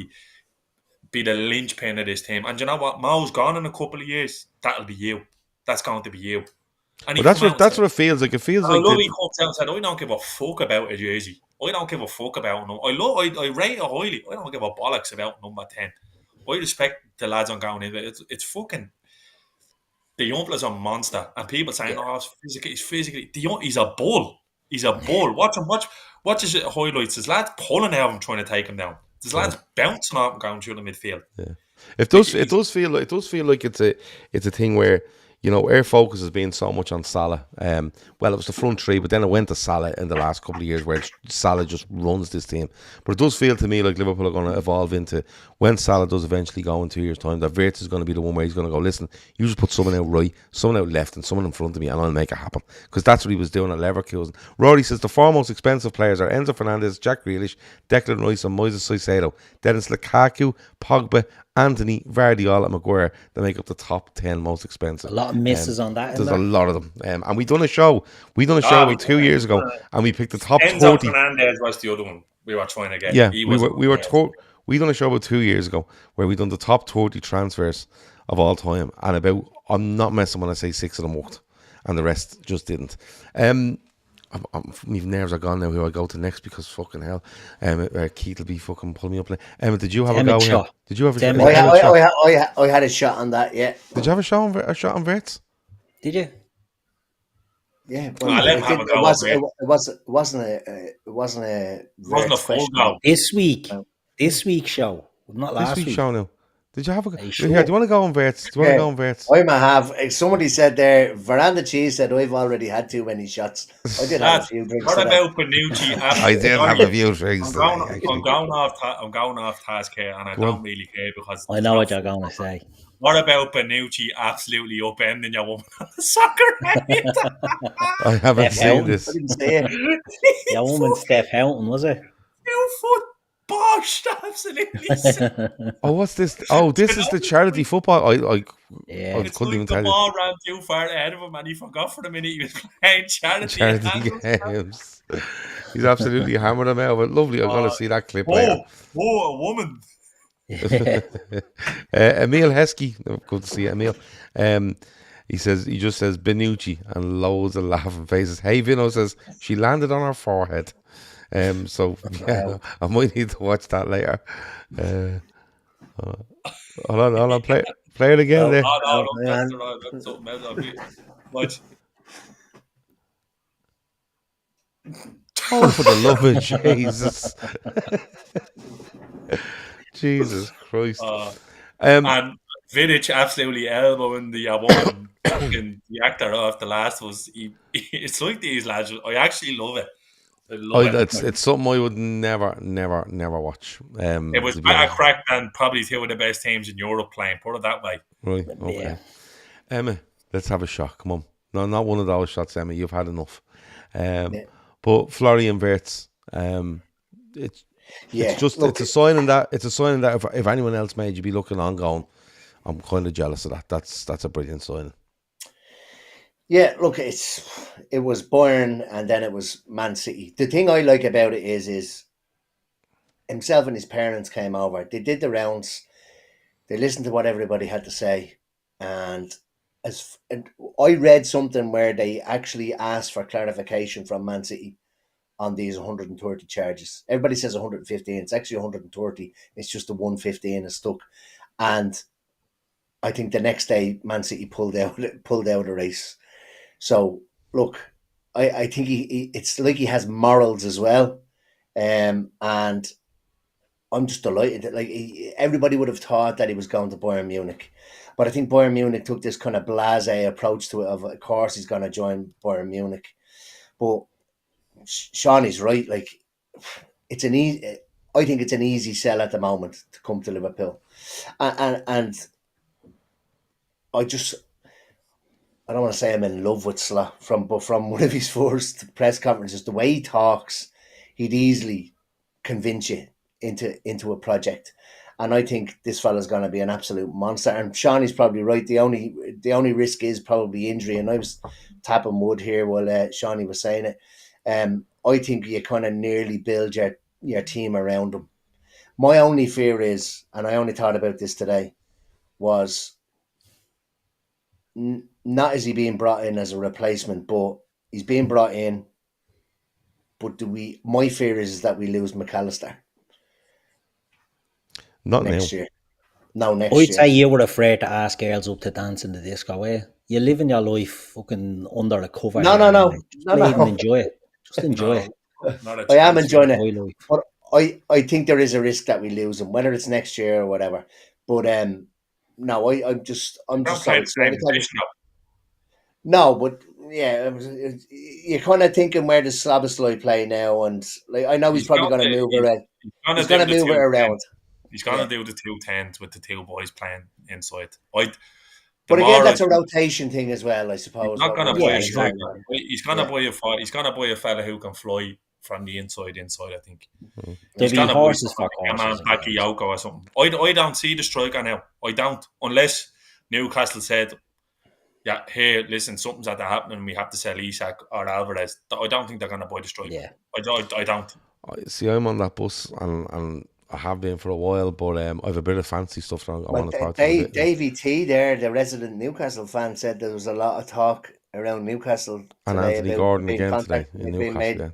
be the linchpin of this team. And you know what? Mo's gone in a couple of years. That'll be you. That's going to be you. And well, that's what it feels like. It feels like he comes out and said, I don't give a fuck about a jersey. I don't give a fuck about him. I rate it highly. I don't give a bollocks about number 10. I respect the lads on going in. It's fucking... The young fella's a monster. And people saying, he's physically... He's a bull. He's a bull. Watch his highlights. There's lads pulling out of him trying to take him down. There's lads bouncing off and going through the midfield. Yeah. It does feel like it's a thing where, you know, our focus has been so much on Salah. Well, it was the front three, but then it went to Salah in the last couple of years, where Salah just runs this team. But it does feel to me like Liverpool are going to evolve into, when Salah does eventually go in 2 years' time, that Wirtz is going to be the one where he's going to go, listen, you just put someone out right, someone out left, and someone in front of me, and I'll make it happen. Because that's what he was doing at Leverkusen. Rory says the four most expensive players are Enzo Fernandez, Jack Grealish, Declan Rice, and Moises Caicedo. Then it's Lukaku, Pogba, Anthony, Vardy, all at Maguire. They make up the top 10 most expensive. A lot of misses on that. There's a lot of them. And we done a show. About 2 years ago, and we picked the top 30. Enzo Fernandez was the other one we were trying to get. Yeah, we done a show about 2 years ago where we done the top 30 transfers of all time, and I'm not messing when I say 6 of them worked, and the rest just didn't. My nerves are gone now. Who I go to next, because fucking hell, Keith will be fucking pulling me up. Did you have a go? Here? Did you have a shot? I had a shot on that. Yeah. Did you have a shot on Wirtz? Did you? Yeah. Well, it wasn't a full go. This week's show, not last week. Show now. Did you have a... Sure? Here, do you want to go on Wirtz? I might have. Somebody said there, Veranda Cheese said, I've already had too many shots. I did have a few drinks. What about Panucci? I did have a few drinks. I'm going off task here, and I don't really care, because... I know what you're going to say. What about Panucci absolutely upending your woman on the soccer field? I haven't seen this. I didn't see it. Your woman, Steph Houghton, was it? 2 foot. Bosh, absolutely. Oh, what's this? Oh, this is the charity football. I couldn't even tell you. The ball ran too far ahead of him, and he forgot for a minute he was playing charity games. He's absolutely hammered him out. But lovely, I'm going to see that clip later. Oh, a woman. Emil Heskey, good to see you, Emil. He just says Benucci, and loads of laughing faces. Hey, Vino says she landed on her forehead. So yeah, I might need to watch that later. Hold on, play it again. There. No, that's something else. Watch. Oh, for the love of Jesus! Jesus Christ! And Vidic absolutely elbowing the woman, the actor off the last was. It's like these lads. I actually love it. It's something I would never watch. It was better crack than probably 2 of the best teams in Europe playing. Put it that way. Right. Okay. Yeah. Emma, let's have a shot. Come on. No, not one of those shots, Emma. You've had enough. But Florian Wirtz, it's a sign in that if anyone else made you be looking on going, I'm kind of jealous of that. That's a brilliant sign. Yeah, look, it was Bayern, and then it was Man City. The thing I like about it is himself and his parents came over. They did the rounds. They listened to what everybody had to say, and I read something where they actually asked for clarification from Man City on these 130 charges. Everybody says 115. It's actually 130. It's just the 115 is stuck, and I think the next day Man City pulled out a race. So look, I think it's like he has morals as well, and I'm just delighted that everybody would have thought that he was going to Bayern Munich, but I think Bayern Munich took this kind of blasé approach to it. Of course, he's going to join Bayern Munich, but Sean is right. Like, it's an easy. I think it's an easy sell at the moment to come to Liverpool, and I don't want to say I'm in love with Slot but from one of his first press conferences, the way he talks, he'd easily convince you into a project. And I think this fella's going to be an absolute monster. And Sean is probably right. The only risk is probably injury. And I was tapping wood here while Shawnee was saying it. I think you kind of nearly build your team around him. My only fear is, and I only thought about this today, was not is he being brought in as a replacement, but he's being brought in. But my fear is that we lose McAllister Not next now. year. No, next I'd year. say you were afraid to ask girls up to dance in the disco, eh? You're living your life fucking under a cover. No. Enjoy it. Just enjoy it. I am enjoying it. Life. But I think there is a risk that we lose him, whether it's next year or whatever. But no, I'm just so excited. No, but yeah, you're kind of thinking where does Szoboszlai play now, and like I know he's probably going to move around. He's going to move it around. He's going to do the 2 10s with the two boys playing inside. But again, that's a rotation thing as well, I suppose. He's not going to buy a striker. Exactly. He's going to buy a. He's going to buy a fella who can fly from the inside. I think. Mm-hmm. He's going to buy a man Bakayoko or something. I don't see the striker now. I don't, unless Newcastle said, "Yeah, here, listen, something's at happening, and we have to sell Isak or Alvarez." I don't think they're going to buy the striker. Yeah. I don't. See, I'm on that bus, and I have been for a while, but I have a bit of fancy stuff that I want to talk to. Davey T there, the resident Newcastle fan, said there was a lot of talk around Newcastle and Anthony Gordon again today in Newcastle.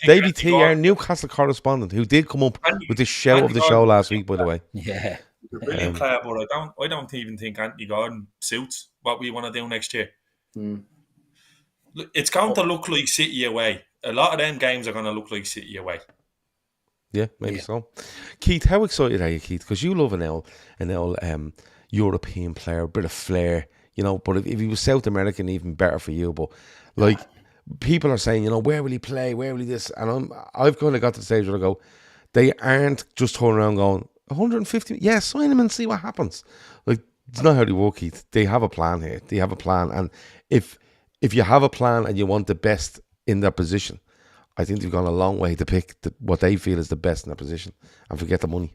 Davey T, our Newcastle correspondent, who did come up with the shout of the show last week, by the way. Yeah. He's a brilliant player, but I don't even think Anthony Gordon suits what we want to do next year. It's going to look like City away. A lot of them games are going to look like City away. Yeah, maybe so. Keith, how excited are you, Keith? Because you love an old European player, a bit of flair, but if he was South American, even better for you. But like, people are saying, where will he play? Where will he this? And I've kind of got to the stage where I go, they aren't just turning around going, 150, yeah, sign him and see what happens. Like, it's not how they work, Keith. They have a plan here. They have a plan. And if you have a plan and you want the best in their position, I think they've gone a long way to pick what they feel is the best in their position and forget the money.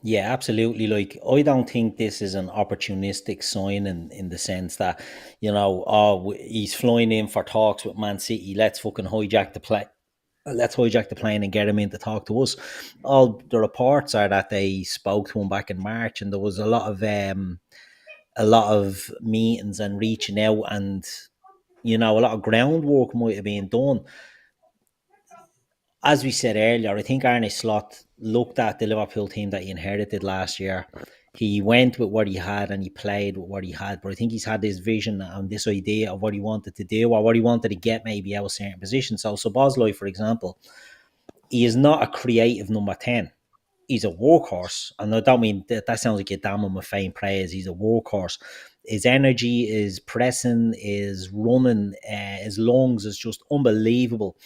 Yeah, absolutely. Like, I don't think this is an opportunistic signing in the sense that, he's flying in for talks with Man City. Let's fucking hijack the play. Let's hijack the plane and get him in to talk to us. All the reports are that they spoke to him back in March, and there was a lot of meetings and reaching out, and a lot of groundwork might have been done. As we said earlier, I think Arne Slot looked at the Liverpool team that he inherited last year. He went with what he had and he played with what he had. But I think he's had this vision and this idea of what he wanted to do or what he wanted to get maybe out of certain positions. So Szoboszlai, for example, he is not a creative number 10. He's a workhorse. And I don't mean that sounds like you damn him with faint praise. He's a workhorse. His energy, his pressing, his running, his lungs is just unbelievable.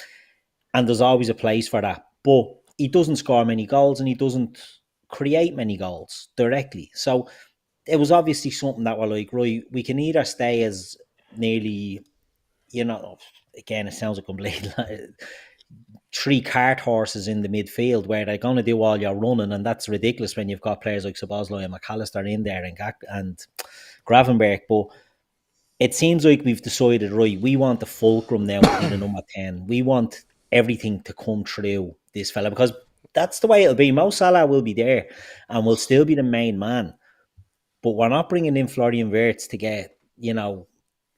And there's always a place for that. But he doesn't score many goals and he doesn't create many goals directly. So it was obviously something that we're like, right, we can either stay as nearly, again, it sounds like complete 3 cart horses in the midfield where they're going to do all your running, and that's ridiculous when you've got players like Szoboszlai and McAllister in there and Gravenberch. But it seems like we've decided, right, we want the fulcrum now in the number 10. We want everything to come through this fella, because that's the way it'll be. Mo Salah will be there and will still be the main man, but we're not bringing in Florian Wirtz to get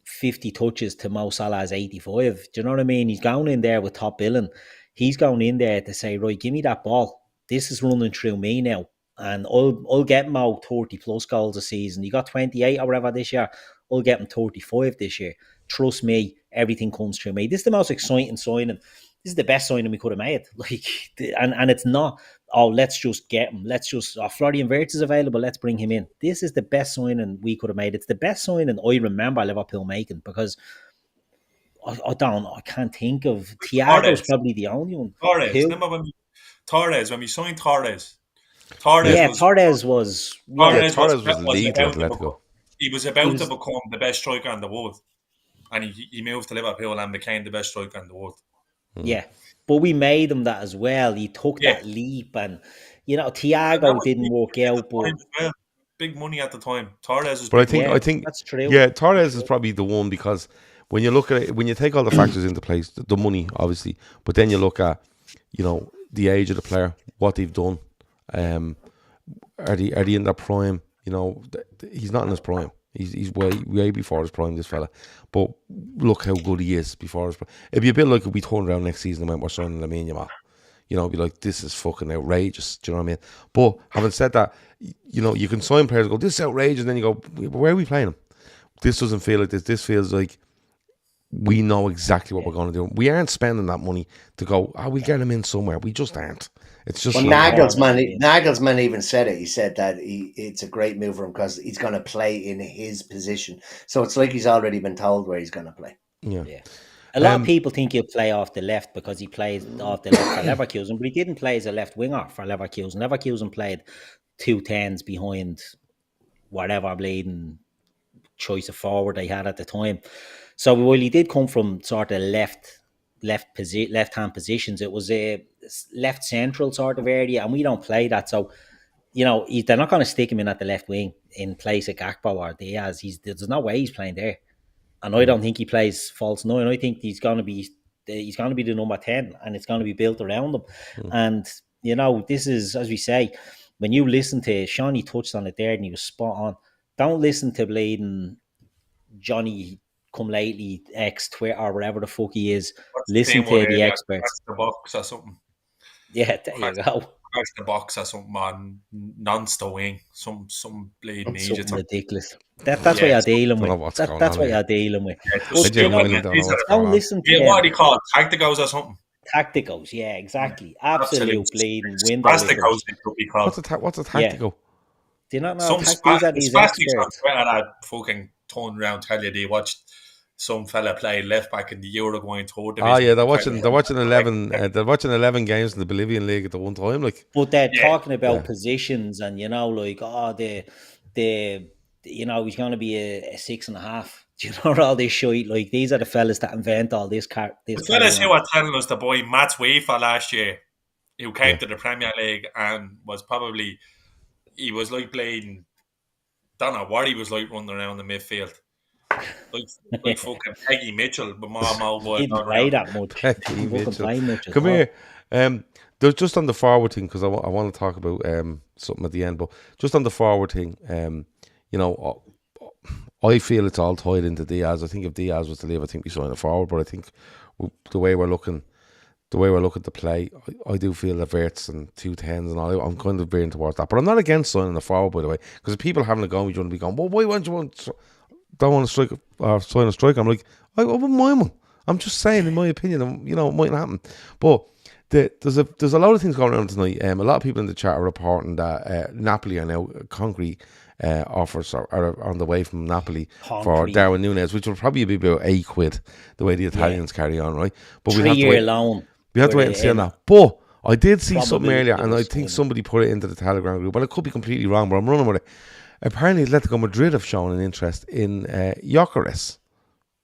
50 touches to Mo Salah's 85. Do you know what I mean? He's going in there with top billing. He's going in there to say, right, give me that ball. This is running through me now, and I'll get Mo 30 plus goals a season. He got 28 or whatever this year. I'll get him 35 this year. trust me, everything comes through me. This is the most exciting signing. This is the best signing we could have made. Like, and it's not, oh, let's just get him. Florian Wirtz is available. Let's bring him in. This is the best signing we could have made. It's the best signing I remember Liverpool making, because I can't think of. Thiago's probably the only one. Remember when we signed Torres? Torres was lead to Atletico. He was about to become the best striker in the world, and he moved to Liverpool and became the best striker in the world. Yeah, but we made him that as well. He took that leap, and Thiago didn't work out. But big money at the time. Torres is. But I think that's true. Yeah, Torres is probably the one, because when you look at it, when you take all the factors into place, the money obviously, but then you look at the age of the player, what they've done. Are they in their prime? He's not in his prime. He's way before his prime, this fella. But look how good he is before his prime. It'd be a bit like if we turned around next season and went, we're signing Lamine Yamal. It'd be like, this is fucking outrageous. Do you know what I mean? But having said that, you can sign players and go, this is outrageous, and then you go, where are we playing him? This doesn't feel like this. This feels like we know exactly what we're going to do. We aren't spending that money to go, we'll get him in somewhere. We just aren't. It's just Nagelsmann even said it. He said that it's a great move for him because he's going to play in his position. So it's like he's already been told where he's going to play. Yeah. A lot of people think he'll play off the left because he plays off the left for Leverkusen, but he didn't play as a left winger for Leverkusen. Leverkusen played 2 10s behind whatever bleeding choice of forward they had at the time. So while he did come from sort of left-hand positions, it was a left central sort of area, and we don't play that. So, they're not going to stick him in at the left wing in place of Gakpo or Diaz. There's no way he's playing there, and I don't think he plays false nine. I think he's going to be the number 10, and it's going to be built around him. And this is, as we say, when you listen to Sean, he touched on it there, and he was spot on. Don't listen to bleeding Johnny come lately X Twitter or whatever the fuck he is. Listen to the experts. The box or something. Yeah, there you go. Crash the box or something on non-stowing. Some bleeding idiot. Something ridiculous. That's what you're dealing with. That's what you're dealing with. Don't listen to what do you call it? Tacticals or something? Tacticals, yeah, exactly. Absolute bleeding window. Spasticals, it could be called. What's a tactical? Do you not know? Some Spastics on Twitter that fucking turn around tell you they watched some fella play left back in the Uruguayan third division. Oh yeah, they're watching 11. They're watching 11 games in the Bolivian league at the one time. Like, but they're talking about positions, and he's going to be a 6.5. Do you know all this shit? Like, these are the fellas that invent all this. The fellas who are telling us the boy Matt Weaver last year, who came to the Premier League and was probably, he was like playing, don't know what he was like running around the midfield. Like fucking Peggy Mitchell, but more boy. He didn't play that much. Peggy Mitchell. Come here. There's just on the forward thing, because I want to talk about something at the end, but just on the forward thing, I feel it's all tied into Diaz. I think if Diaz was to leave, I think we sign a forward. But I think the way we're looking to play, I do feel the Wirtz and 2 10s and all. I'm kind of veering towards that. But I'm not against signing a forward, by the way, because if people having a go, you want to be going, well, why don't want to strike or sign a striker? I'm like, I wouldn't mind one. I'm just saying, in my opinion, it mightn't happen. But there's a lot of things going on tonight. A lot of people in the chat are reporting that Napoli are now concrete. Offers are on the way from Napoli for Darwin Núñez, which will probably be about £8 the way the Italians carry on, right? But we have to wait. Loan. We have to wait and see on that. But I did see something earlier, and I think somebody put it into the Telegram group, and I could be completely wrong, but I'm running with it. Apparently, Atletico Madrid have shown an interest in Gyökeres,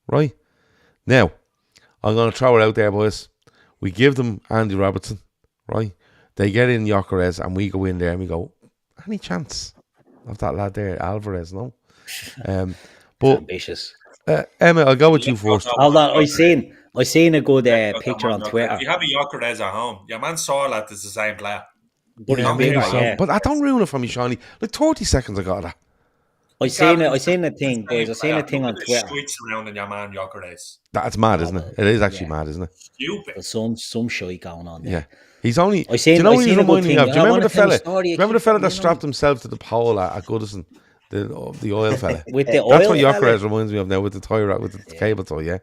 right? Now, I'm going to throw it out there, boys. We give them Andy Robertson, right? They get in Gyökeres, and we go in there and we go, any chance of that lad there, Alvarez? No. But ambitious. Emma, I'll go with you first. Hold on, I seen a good picture on Twitter. If you have a Gyökeres at home, your man Sorlat is the same player. But I don't ruin it for me, Shawnee. Like 30 seconds I got that. I seen a thing, boys. I seen a thing on Twitter. Around in your man Gyökeres. That's mad, isn't it? It is actually mad, isn't it? Stupid. There's some shit going on there. Yeah. He's only. Do you know what he's reminding me of? Do you remember the fella? Remember the fella that strapped himself to the pole at Goodison the oil fella. With the That's oil what fella. Kerkez reminds me of now with the tie wrack, with the cable tie, yeah.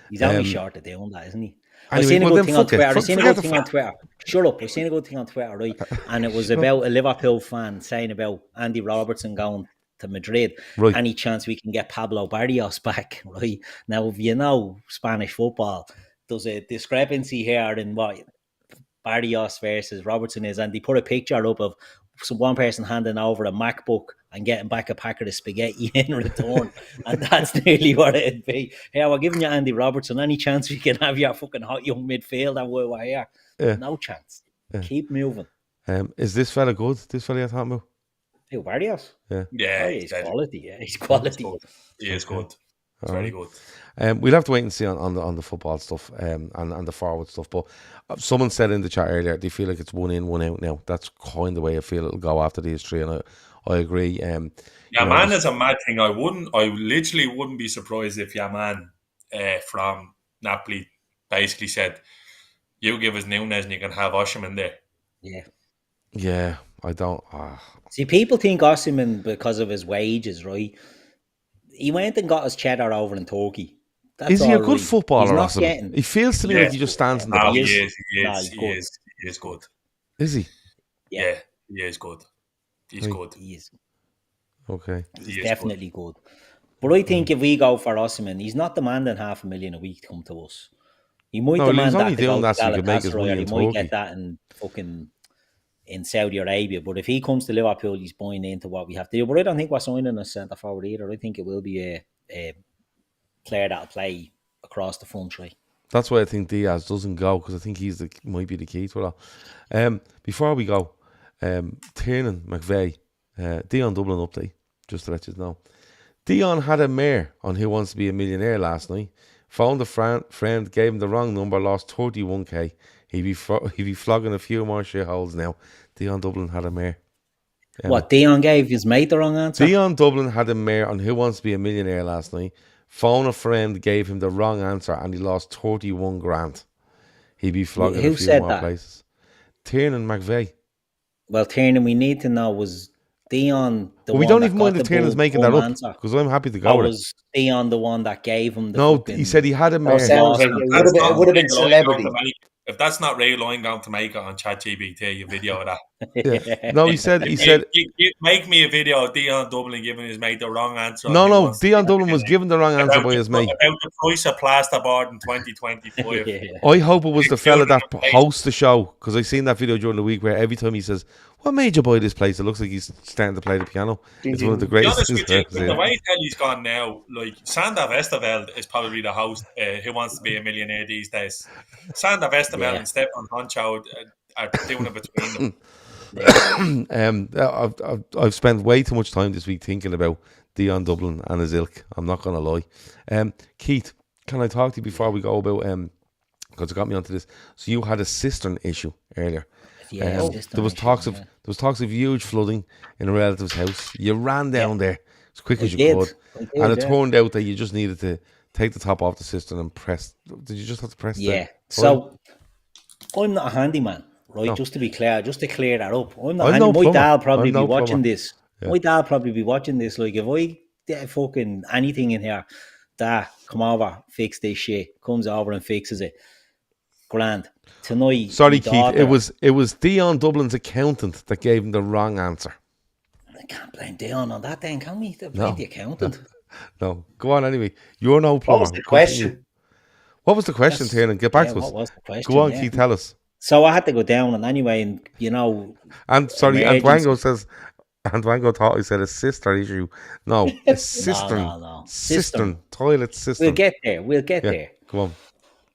He's only short of doing that, isn't he? I Anyway, seen a well, good then thing on fuck it. Twitter. I seen a Forget good the thing on Twitter. Shut up. I seen a good thing on Twitter, right? And it was about a Liverpool fan saying about Andy Robertson going to Madrid. Right. Any chance we can get Pablo Barrios back, right? Now, if you know Spanish football, there's a discrepancy here in what Barrios versus Robertson is, and they put a picture up of one person handing over a MacBook and getting back a packet of spaghetti in return, and that's nearly what it'd be. Here, we're giving you Andy Robertson. Any chance we can have your fucking hot young midfielder while we're here? Yeah. No chance. Keep moving. Is this fella good? This fella you're talking about? Who, Barrios? Yeah. Yeah, He's quality. Yeah, he's quality. He is good. It's very good. We'll have to wait and see on the football stuff and the forward stuff. But someone said in the chat earlier they feel like it's 1 in, 1 out now. That's kind of the way I feel it'll go after these three, and I agree. Man is a mad thing. I literally wouldn't be surprised if your man from Napoli basically said, "You give us Nunes and you can have Osimhen there." Yeah, I don't. See, people think Osimhen because of his wages, right? He went and got his cheddar over in Turkey. That's is he a all good right. footballer, He's not Osimhen? getting- He feels to me like he just stands in the box. He He is good. Is he? Yeah, he is good. He's good. He is. Okay. He's definitely good. But I think if we go for Osimhen, he's not demanding $500,000 a week to come to us. He might No, demand he's that only to go doing to that so he can make his Galatasaray, money or in he might Turkey. get that in Saudi Arabia. But if he comes to Liverpool, he's buying into what we have to do. But I don't think we're signing a centre forward either. I think it will be a player that'll play across the front three. That's why I think Diaz doesn't go, because I think might be the key to it all. Before we go, Tiernan McVeigh, Dion Dublin update, just to let you know. Dion had a mare on Who Wants to Be a Millionaire last night. Phoned a friend, gave him the wrong number, lost 31k. He'd be flogging a few more shitholes now. Dion Dublin had a mare. What, Dion gave his mate the wrong answer? Dion Dublin had a mare on Who Wants to Be a Millionaire last night. Phone a friend, gave him the wrong answer, and he lost 31 grand. He'd be flogging a few more places. Tiernan McVeigh. Well, Tiernan, we need to know, was Dion the one we don't that even mind got if the Tiernan's making that up, answer? because I'm happy to go with it. Was Dion the one that gave him the No, he said he had a mare. sounds like it would have been celebrity. If that's not Ray Line going to make it on ChatGPT, you video of that. Yeah. No, he said make me a video of Dion Dublin giving his mate the wrong answer. No, Dion Dublin was given the wrong answer by his mate. About the price of plasterboard in 2025. I hope it was the fella that hosts the show, because I seen that video during the week where every time he says, "What made you buy this place?" It looks like he's starting to play the piano. It's one of the greatest things I've ever seen. The way Telly's gone now, like Sander Westerveld is probably the host Who Wants to Be a Millionaire these days. Sander Westerveld and Stefan Honcho are doing it between them. I've spent way too much time this week thinking about Dion Dublin and his ilk. I'm not going to lie. Keith, can I talk to you before we go about because it got me onto this? So you had a cistern issue earlier. Yeah, there was talks of huge flooding in a relative's house. You ran down there as quick as you could, and it turned out that you just needed to take the top off the cistern and press. Did you just have to press? Yeah. So I'm not a handyman, right? No. Just to be clear, just to clear that up, I'm not. My dad probably be watching this. Yeah. My dad probably be watching this. Like, if I get fucking anything in here, Dad, come over, fix this shit. Comes over and fixes it. Grand. Tonight, sorry, Keith. It was Dion Dublin's accountant that gave him the wrong answer. I can't blame Dion on that. Then can we? Blame the accountant. No, go on anyway. You're no plumber. What was the question? What was the question, Tiernan? Get back to us. What was the question? Go on, Keith. Tell us. So I had to go down, and anyway, and you know. And sorry, and Dwango says. And Dwango thought he said a sister issue. No, a cistern. No. Cistern. Toilet cistern. We'll get there. Come on.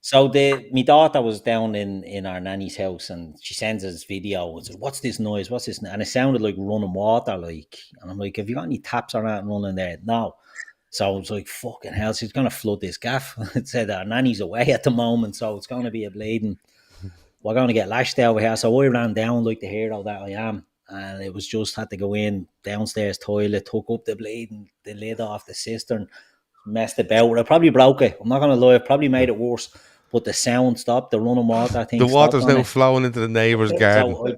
So my daughter was down in our nanny's house, and she sends us video and says, "What's this noise? What's this?" And it sounded like running water, like. And I'm like, "Have you got any taps or that running there?" No. So I was like, "Fucking hell, she's gonna flood this gaff." It said our nanny's away at the moment, so it's gonna be a bleeding. We're gonna get lashed over here. So I ran down like the hero that I am, and it was just had to go in downstairs toilet, took up the bleeding, the lid off the cistern, messed about with it. Probably broke it. I'm not gonna lie, it probably made it worse. But the sound stopped, the running water thing. The water's now flowing into the neighbour's garden. So I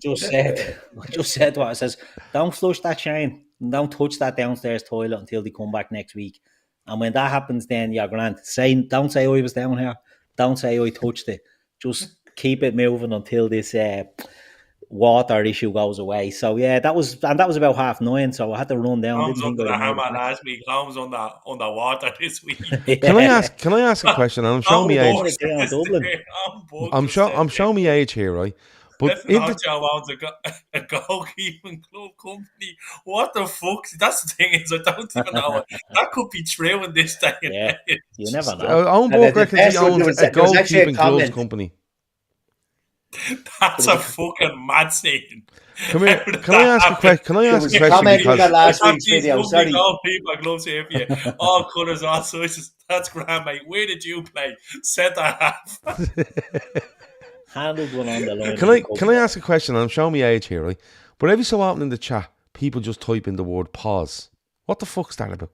just said what I says, don't flush that, Shane. Don't touch that downstairs toilet until they come back next week. And when that happens, then you're grand. Don't say I was down here. Don't say I touched it. Just keep it moving until this water issue goes away. So yeah, that was about 9:30. So I had to run down. Holmes under the hammer last week. Holmes under water this week. Can I ask a question? And I'm showing me age. I'm showing me age here, right? But Joe owns a goalkeeping club company. What the fuck? That's the thing is, I don't even know. That could be true in this day and age. You never know. Owen Book reckons he owns a goalkeeping gloves company. That's a fucking mad scene. Come here. Can I ask a question? Comment on that last week's video. Sorry. People gloves here for you. All colours, all sizes. That's grand, mate. Where did you play? Centre half. Handled one on the line. Can I ask a question? I'm showing me age here, right? But every so often in the chat, people just type in the word pause. What the fuck's that about?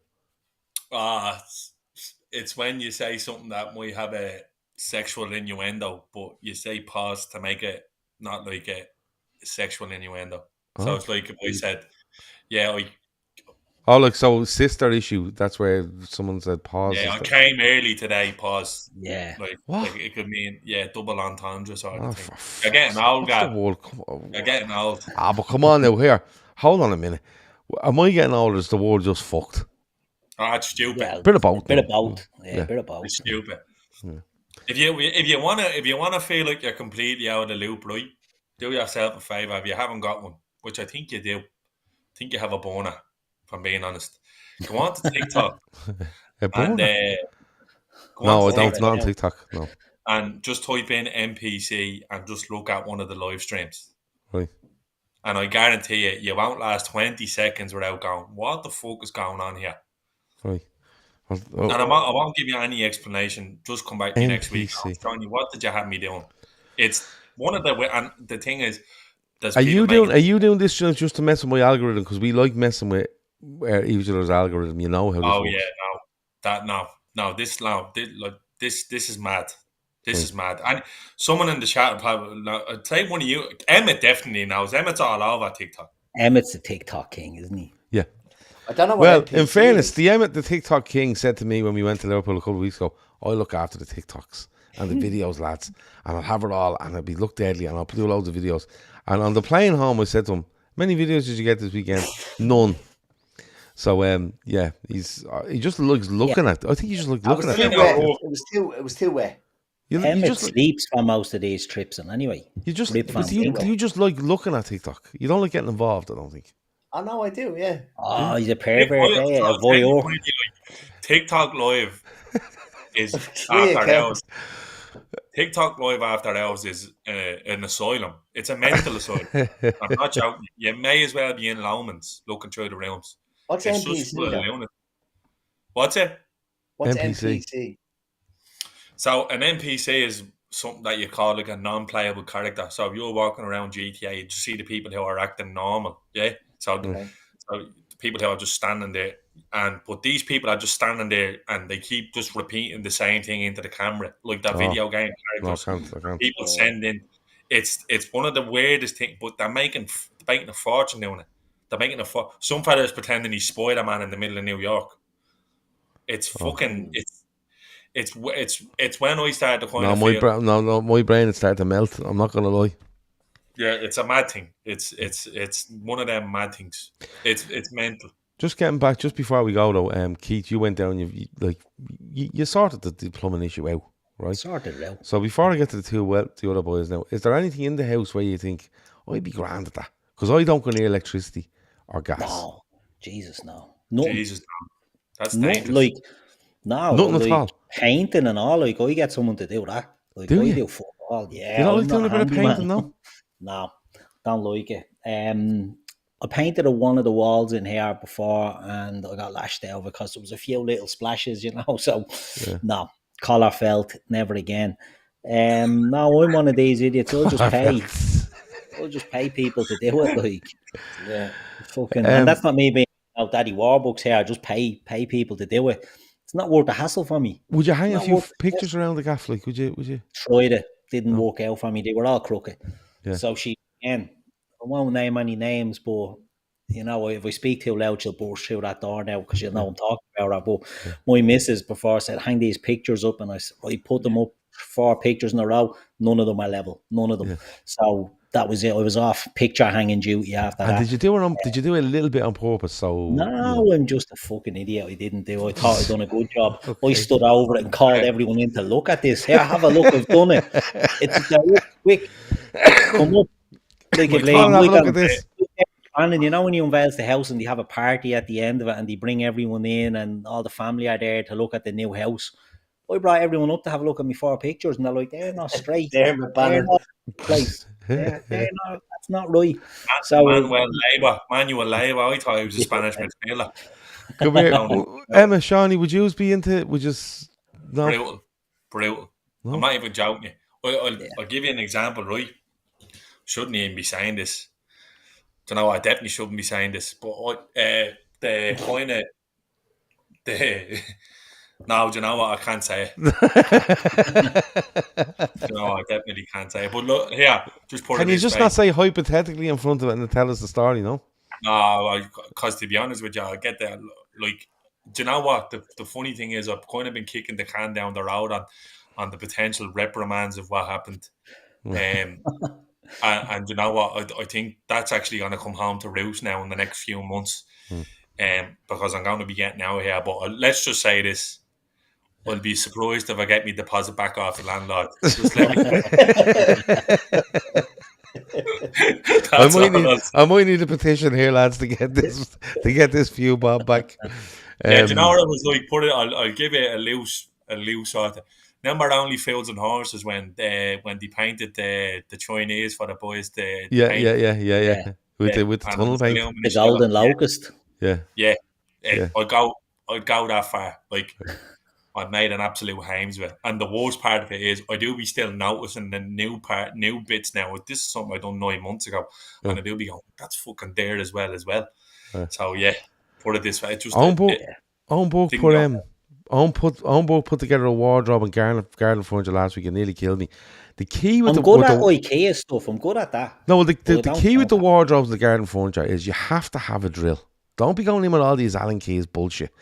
It's when you say something that might have a sexual innuendo, but you say pause to make it not like a sexual innuendo. So it's like if I said, so sister issue. That's where someone said pause. Yeah, I came early today. Pause. Yeah. Like it could mean double entendre sort of thing. You're getting old, guy. You're getting old. But come on now. Here, hold on a minute. Am I getting old? Or is the world just fucked? It's stupid. Yeah, bit of both. Bit of both. Yeah, bit of both. It's stupid. Yeah. If you wanna feel like you're completely out of the loop, right? Do yourself a favour if you haven't got one, which I think you do. I think you have a boner, if I'm being honest. Go on to TikTok. A boner? And, no, I don't. Not on TikTok. No. And just type in NPC and just look at one of the live streams. Right. And I guarantee you won't last 20 seconds without going, what the fuck is going on here? Right. And I won't give you any explanation. Just come back to you next week. I'm telling you, what did you have me doing? It's one of and the thing is, are you doing this just to mess with my algorithm? Because we like messing with each other's algorithm. You know how this works. This is mad. This is mad. And someone in the chat probably, I'd say one of you, Emmett definitely knows. Emmett's all over TikTok. Emmett's the TikTok king, isn't he? Yeah. I don't know. Well, in fairness, the TikTok king said to me when we went to Liverpool a couple of weeks ago, I look after the TikToks and the videos, lads, and I'll have it all, and I'll be look deadly, and I'll do loads of videos. And on the plane home, I said to him, "Many videos did you get this weekend?" None. So he just looks looking at. I think he just looks looking at. It was too wet. Emmett sleeps for most of these trips, and anyway, you just like looking at TikTok. You don't like getting involved. I don't think. Oh no, I do. Yeah. Oh, he's a pervert. A voyeur. TikTok live is after hours. TikTok live after hours is an asylum. It's a mental asylum. I'm not joking. You may as well be in Lomans looking through the rooms. What's NPC? What's it? What's NPC? So an NPC is something that you call like a non-playable character. So if you're walking around GTA, you just see the people who are acting normal. Yeah. So people who are just standing there, but these people are just standing there and they keep just repeating the same thing into the camera, like that video game characters. I can't. People send in. It's one of the weirdest things, but they're making a fortune doing it. They're making some fellas pretending he's Spider-Man in the middle of New York. It's fucking. It's when I started to kind of feel... my brain had started to melt. I'm not gonna lie. Yeah, it's a mad thing. It's one of them mad things. It's mental. Just getting back, just before we go though, Keith, you went down. You sorted the plumbing issue out, right? Sorted it out. So before I get to the other boys now, is there anything in the house where you think I'd be grand at that? Because I don't go near electricity or gas. No, Jesus, no. Nothing. Jesus, no. That's dangerous. Nothing at all. Painting and all. Like I get someone to do that. Like do I you? do football. Yeah. You don't like doing a bit of painting, no? No, don't like it. I painted one of the walls in here before, and I got lashed out because there was a few little splashes, So no, collar felt, never again. No, I'm one of these idiots. I'll just pay people to do it. And that's not me being Daddy Warbucks here. I just pay people to do it. It's not worth the hassle for me. Would you hang a few pictures around the gaff? Like, would you? Tried it. Didn't work out for me. They were all crooked. Yeah. So again, I won't name any names, but You know, if I speak too loud, she'll burst through that door now because I'm talking about her. But my missus before said, hang these pictures up, and I said, right, put them up, 4 pictures in a row. None of them are level. None of them. Yeah. So that was it. I was off picture hanging duty after And that. did you do it? Did you do it a little bit on purpose? So No, I'm just a fucking idiot. I didn't do. I thought I'd done a good job. Okay. I stood over it and called everyone in to look at this. Here, have a look. I've done it. It's quick. Come up. Like Come on, have a look at this. And you know when you unveil the house and they have a party at the end of it and they bring everyone in and all the family are there to look at the new house. I brought everyone up to have a look at me 4 pictures and they're like, they're not straight. They're my banner. Place. They're not, that's not right. So Manuel Leiva. I thought he was a Spanish midfielder. Come here, Emma, Shawnee. Would you be into? Would you? No. Brutal. No? I'm not even joking. I'll give you an example, right? Shouldn't even be saying this. Don't know. I definitely shouldn't be saying this, but the point of the. No, do you know what? I can't say it. No, I definitely can't say it. But look, here, just put it. Can you just not say hypothetically in front of it and tell us the story? No. No, because to be honest with you, I get that. Like, do you know what? The funny thing is, I've kind of been kicking the can down the road on the potential reprimands of what happened. And you know what? I think that's actually going to come home to roost now in the next few months. Because I'm going to be getting out here. But let's just say this. I'll be surprised if I get my deposit back off the landlord. Just let me... I might need a petition here, lads, to get this few bob back. Do you know what it was like? I'll give it a loose sort of. Remember only Fields and Horses when they painted the Chinese for the boys? Yeah. With the tunnel paint, the golden locust. Yeah. I'd go that far. Like, I've made an absolute hames of it. And the worst part of it is I do be still noticing the new bits now. This is something I done 9 months ago. And I do be going, that's fucking there as well. So put it this way. Ownbook put together a wardrobe and garden furniture last week and nearly killed me. The key with I'm good at IKEA stuff. I'm good at that. No, the key with the wardrobes and the garden furniture is you have to have a drill. Don't be going in with all these Allen keys bullshit.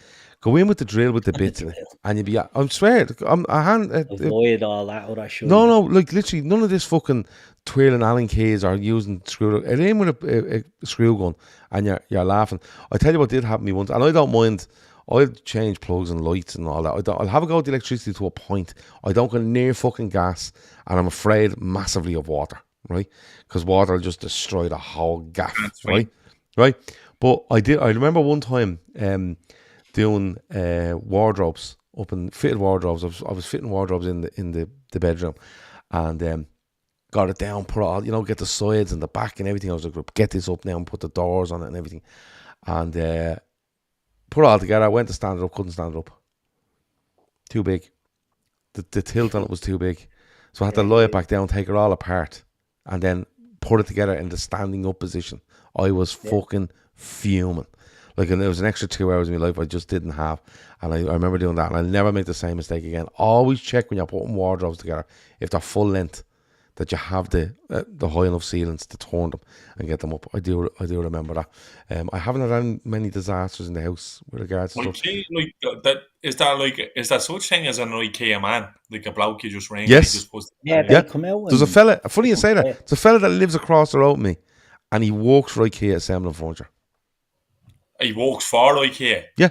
Go in with the drill with the bits in it, and you'll be. I swear, avoid all that. Or I should. No, like literally, none of this fucking twirling Allen keys or using screw. It ain't with a screw gun, and you're laughing. I tell you what did happen to me once, and I don't mind. I'll change plugs and lights and all that. I'll have a go at the electricity to a point. I don't go near fucking gas, and I'm afraid massively of water, right? Because water will just destroy the whole gaff, right? But I remember one time doing wardrobes fitted wardrobes. I was fitting wardrobes in the bedroom, and got it down, put it all, get the sides and the back and everything. I was like, get this up now and put the doors on it and everything, and put it all together. I went to stand it up, couldn't stand it up. Too big. The tilt on it was too big, so I had to lie it back down, take it all apart, and then put it together in the standing up position. I was fucking fuming. Like, and there was an extra 2 hours in my life I just didn't have. And I remember doing that, and I'll never make the same mistake again. Always check when you're putting wardrobes together, if they're full length, that you have the high enough ceilings to turn them and get them up. I do remember that. I haven't had many disasters in the house with regards to stuff. Is that such thing as an IKEA man? Like a bloke you just ring? Yes. They come out. There's a fella, funny you say that, there's a fella that lives across the road from me, and he works for IKEA assembling furniture. He works for IKEA? Yeah.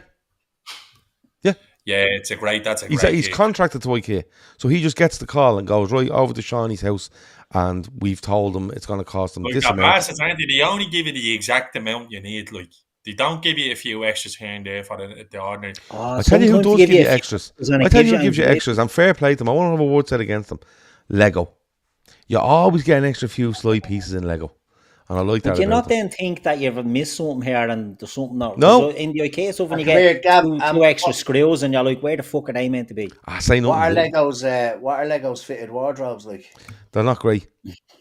Yeah, that's a great He's contracted to IKEA. So he just gets the call and goes right over to Shawnee's house, and we've told him it's going to cost him this amount. Andy, they only give you the exact amount you need. Like, they don't give you a few extras here and there for the ordinary. I tell you who does give you extras. I tell you who gives you extras, and fair play to them. I won't have a word said against them. Lego. You always get an extra few slide pieces in Lego. And I like that. But you not then think that you've missed something here and there's something not. No. In the IKEA stuff, when you get two extra screws and you're like, where the fuck are they meant to be? Say nothing. What are Lego's fitted wardrobes like? They're not great.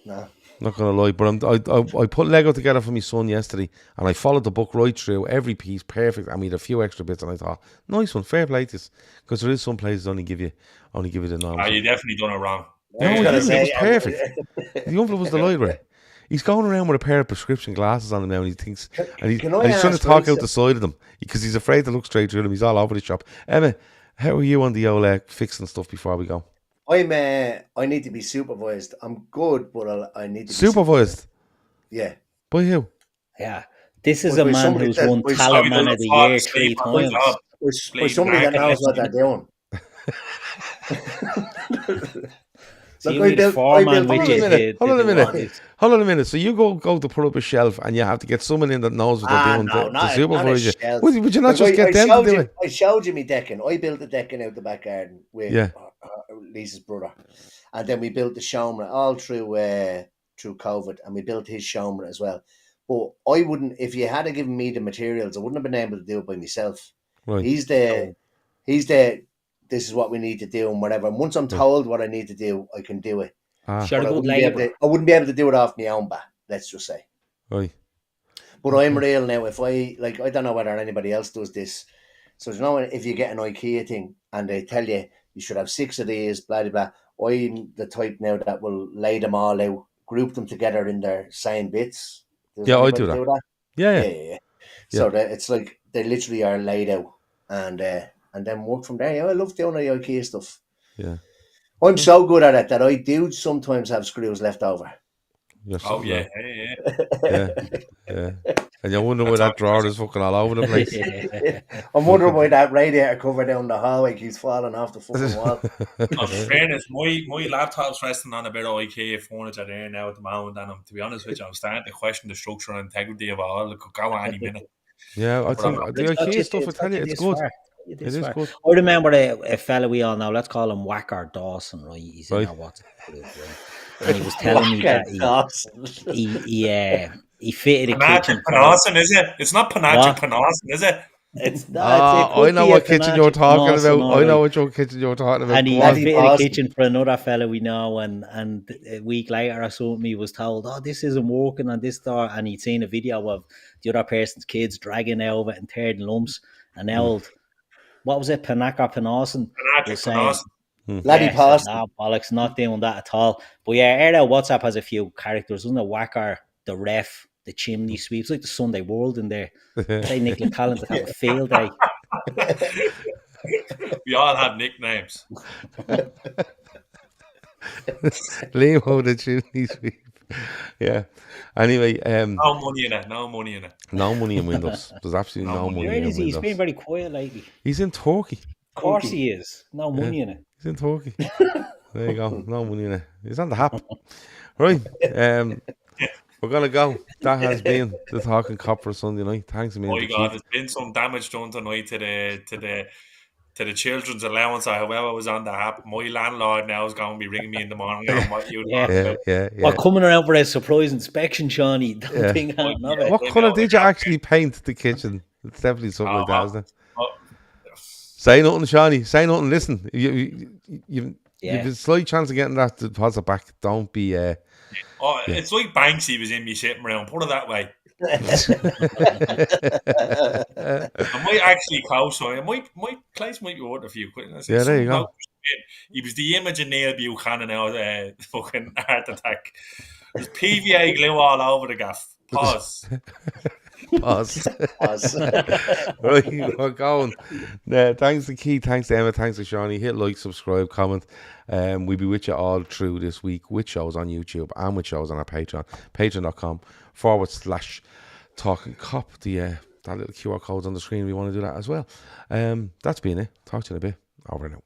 No. Not gonna lie, but I put Lego together for my son yesterday, and I followed the book right through, every piece perfect. I made a few extra bits, and I thought, nice one, fair play to this, because there is some places only give you the normal. You definitely done it wrong. No, it was perfect. The envelope was the library. He's going around with a pair of prescription glasses on him now, and he thinks, and he's Can I trying to ask talk Lisa- out the side of them because he's afraid to look straight through them. He's all over the shop. Emma, how are you on the old fixing stuff before we go? I need to be supervised. I'm good, but I need to be Supervised? Yeah. By who? Yeah. This is By a man somebody who's that- won by Talent somebody Man that of the fall Year asleep 3 on the times. job. By somebody that knows what they're doing. See, Look, we need a foreman with you to Hold on a do all minute. this. Hold on a minute. So you go to put up a shelf and you have to get someone in that knows what they're doing to supervise you. Would you not just get them to do it? I showed you me decking. I built a decking out the back garden with Lisa's brother. And then we built the showman all through COVID, and we built his showman as well. But I wouldn't, if you had given me the materials, I wouldn't have been able to do it by myself. Right. He's the this is what we need to do and whatever. And once I'm told what I need to do, I can do it. Sure, But I good wouldn't be able to do it off my own bat, let's just say. Right. But I'm real now. If I don't know whether anybody else does this. So you know, if you get an IKEA thing and they tell you should have 6 of these, blah blah blah. I'm the type now that will lay them all out, group them together in their same bits. Does I anybody do that. Yeah. So that it's like they literally are laid out and then work from there. Yeah, I love doing the IKEA stuff. Yeah. I'm so good at it that I do sometimes have screws left over. Oh, yeah. Yeah. And you're wondering why that drawer is fucking all over the place. I'm wondering why that radiator cover down the hallway keeps falling off the fucking wall. In fairness, my laptop's resting on a bit of IKEA furniture there now at the moment, and to be honest with you, I'm starting to question the structure and integrity of it all. It could go any minute. Yeah, I think the IKEA stuff, I tell you, it's good. It is good. I remember a fella we all know, let's call him Whacker Dawson, right? He's in our WhatsApp group, right? And he was telling me that he fitted a kitchen. Panasson, is it? It's not Panagic Panasson, is it? It's not. I know what kitchen you're talking about. I know what kitchen you're talking about. And he fitted a kitchen for another fella we know, and a week later or something, he was told, "Oh, this isn't working on this door," and he'd seen a video of the other person's kids dragging out of it and tearing lumps. And old, what was it, Panasson? Laddie Pass. No, bollocks, not doing that at all. But yeah, WhatsApp has a few characters, doesn't it? Whacker, the ref, the chimney sweeps, like the Sunday World in there. They Nicola Talent have a field day. We all have nicknames. Limo the chimney sweep. Yeah. Anyway, no money in it. No money in Windows. There's absolutely no money in Where is he? Windows. He's been very quiet lately. He's in Turkey. Of course he is. No money in it. He's in Turkey. There you go. No money in it. He's on the hap. Right. We're gonna go. That has been the Talkin Kop for Sunday night. Thanks a million. Oh my God, there's been some damage done tonight to the children's allowance or whoever was on the app. My landlord now is going to be ringing me in the morning going, what you Well, coming around for a surprise inspection, Shawnee. What colour did you actually paint the kitchen? It's definitely something like that, isn't it? Say nothing, Shawnee. Say nothing. Listen, you've a slight chance of getting that deposit back. Don't be... It's like Banksy was in me sitting around. Put it that way. I might actually co-sign. My place might be worth a few quid. Yeah, there you go. He was the image of Neil Buchanan out fucking heart attack. There's PVA glue all over the gaff. Pause. Right, we're going. Thanks to Keith, thanks to Emma, thanks to Shawnee. Hit like, subscribe, comment. We'll be with you all through this week with shows on YouTube and with shows on our Patreon. Patreon.com/Talkin Kop. That little QR code's on the screen. We want to do that as well. That's been it. Talk to you in a bit. Over now.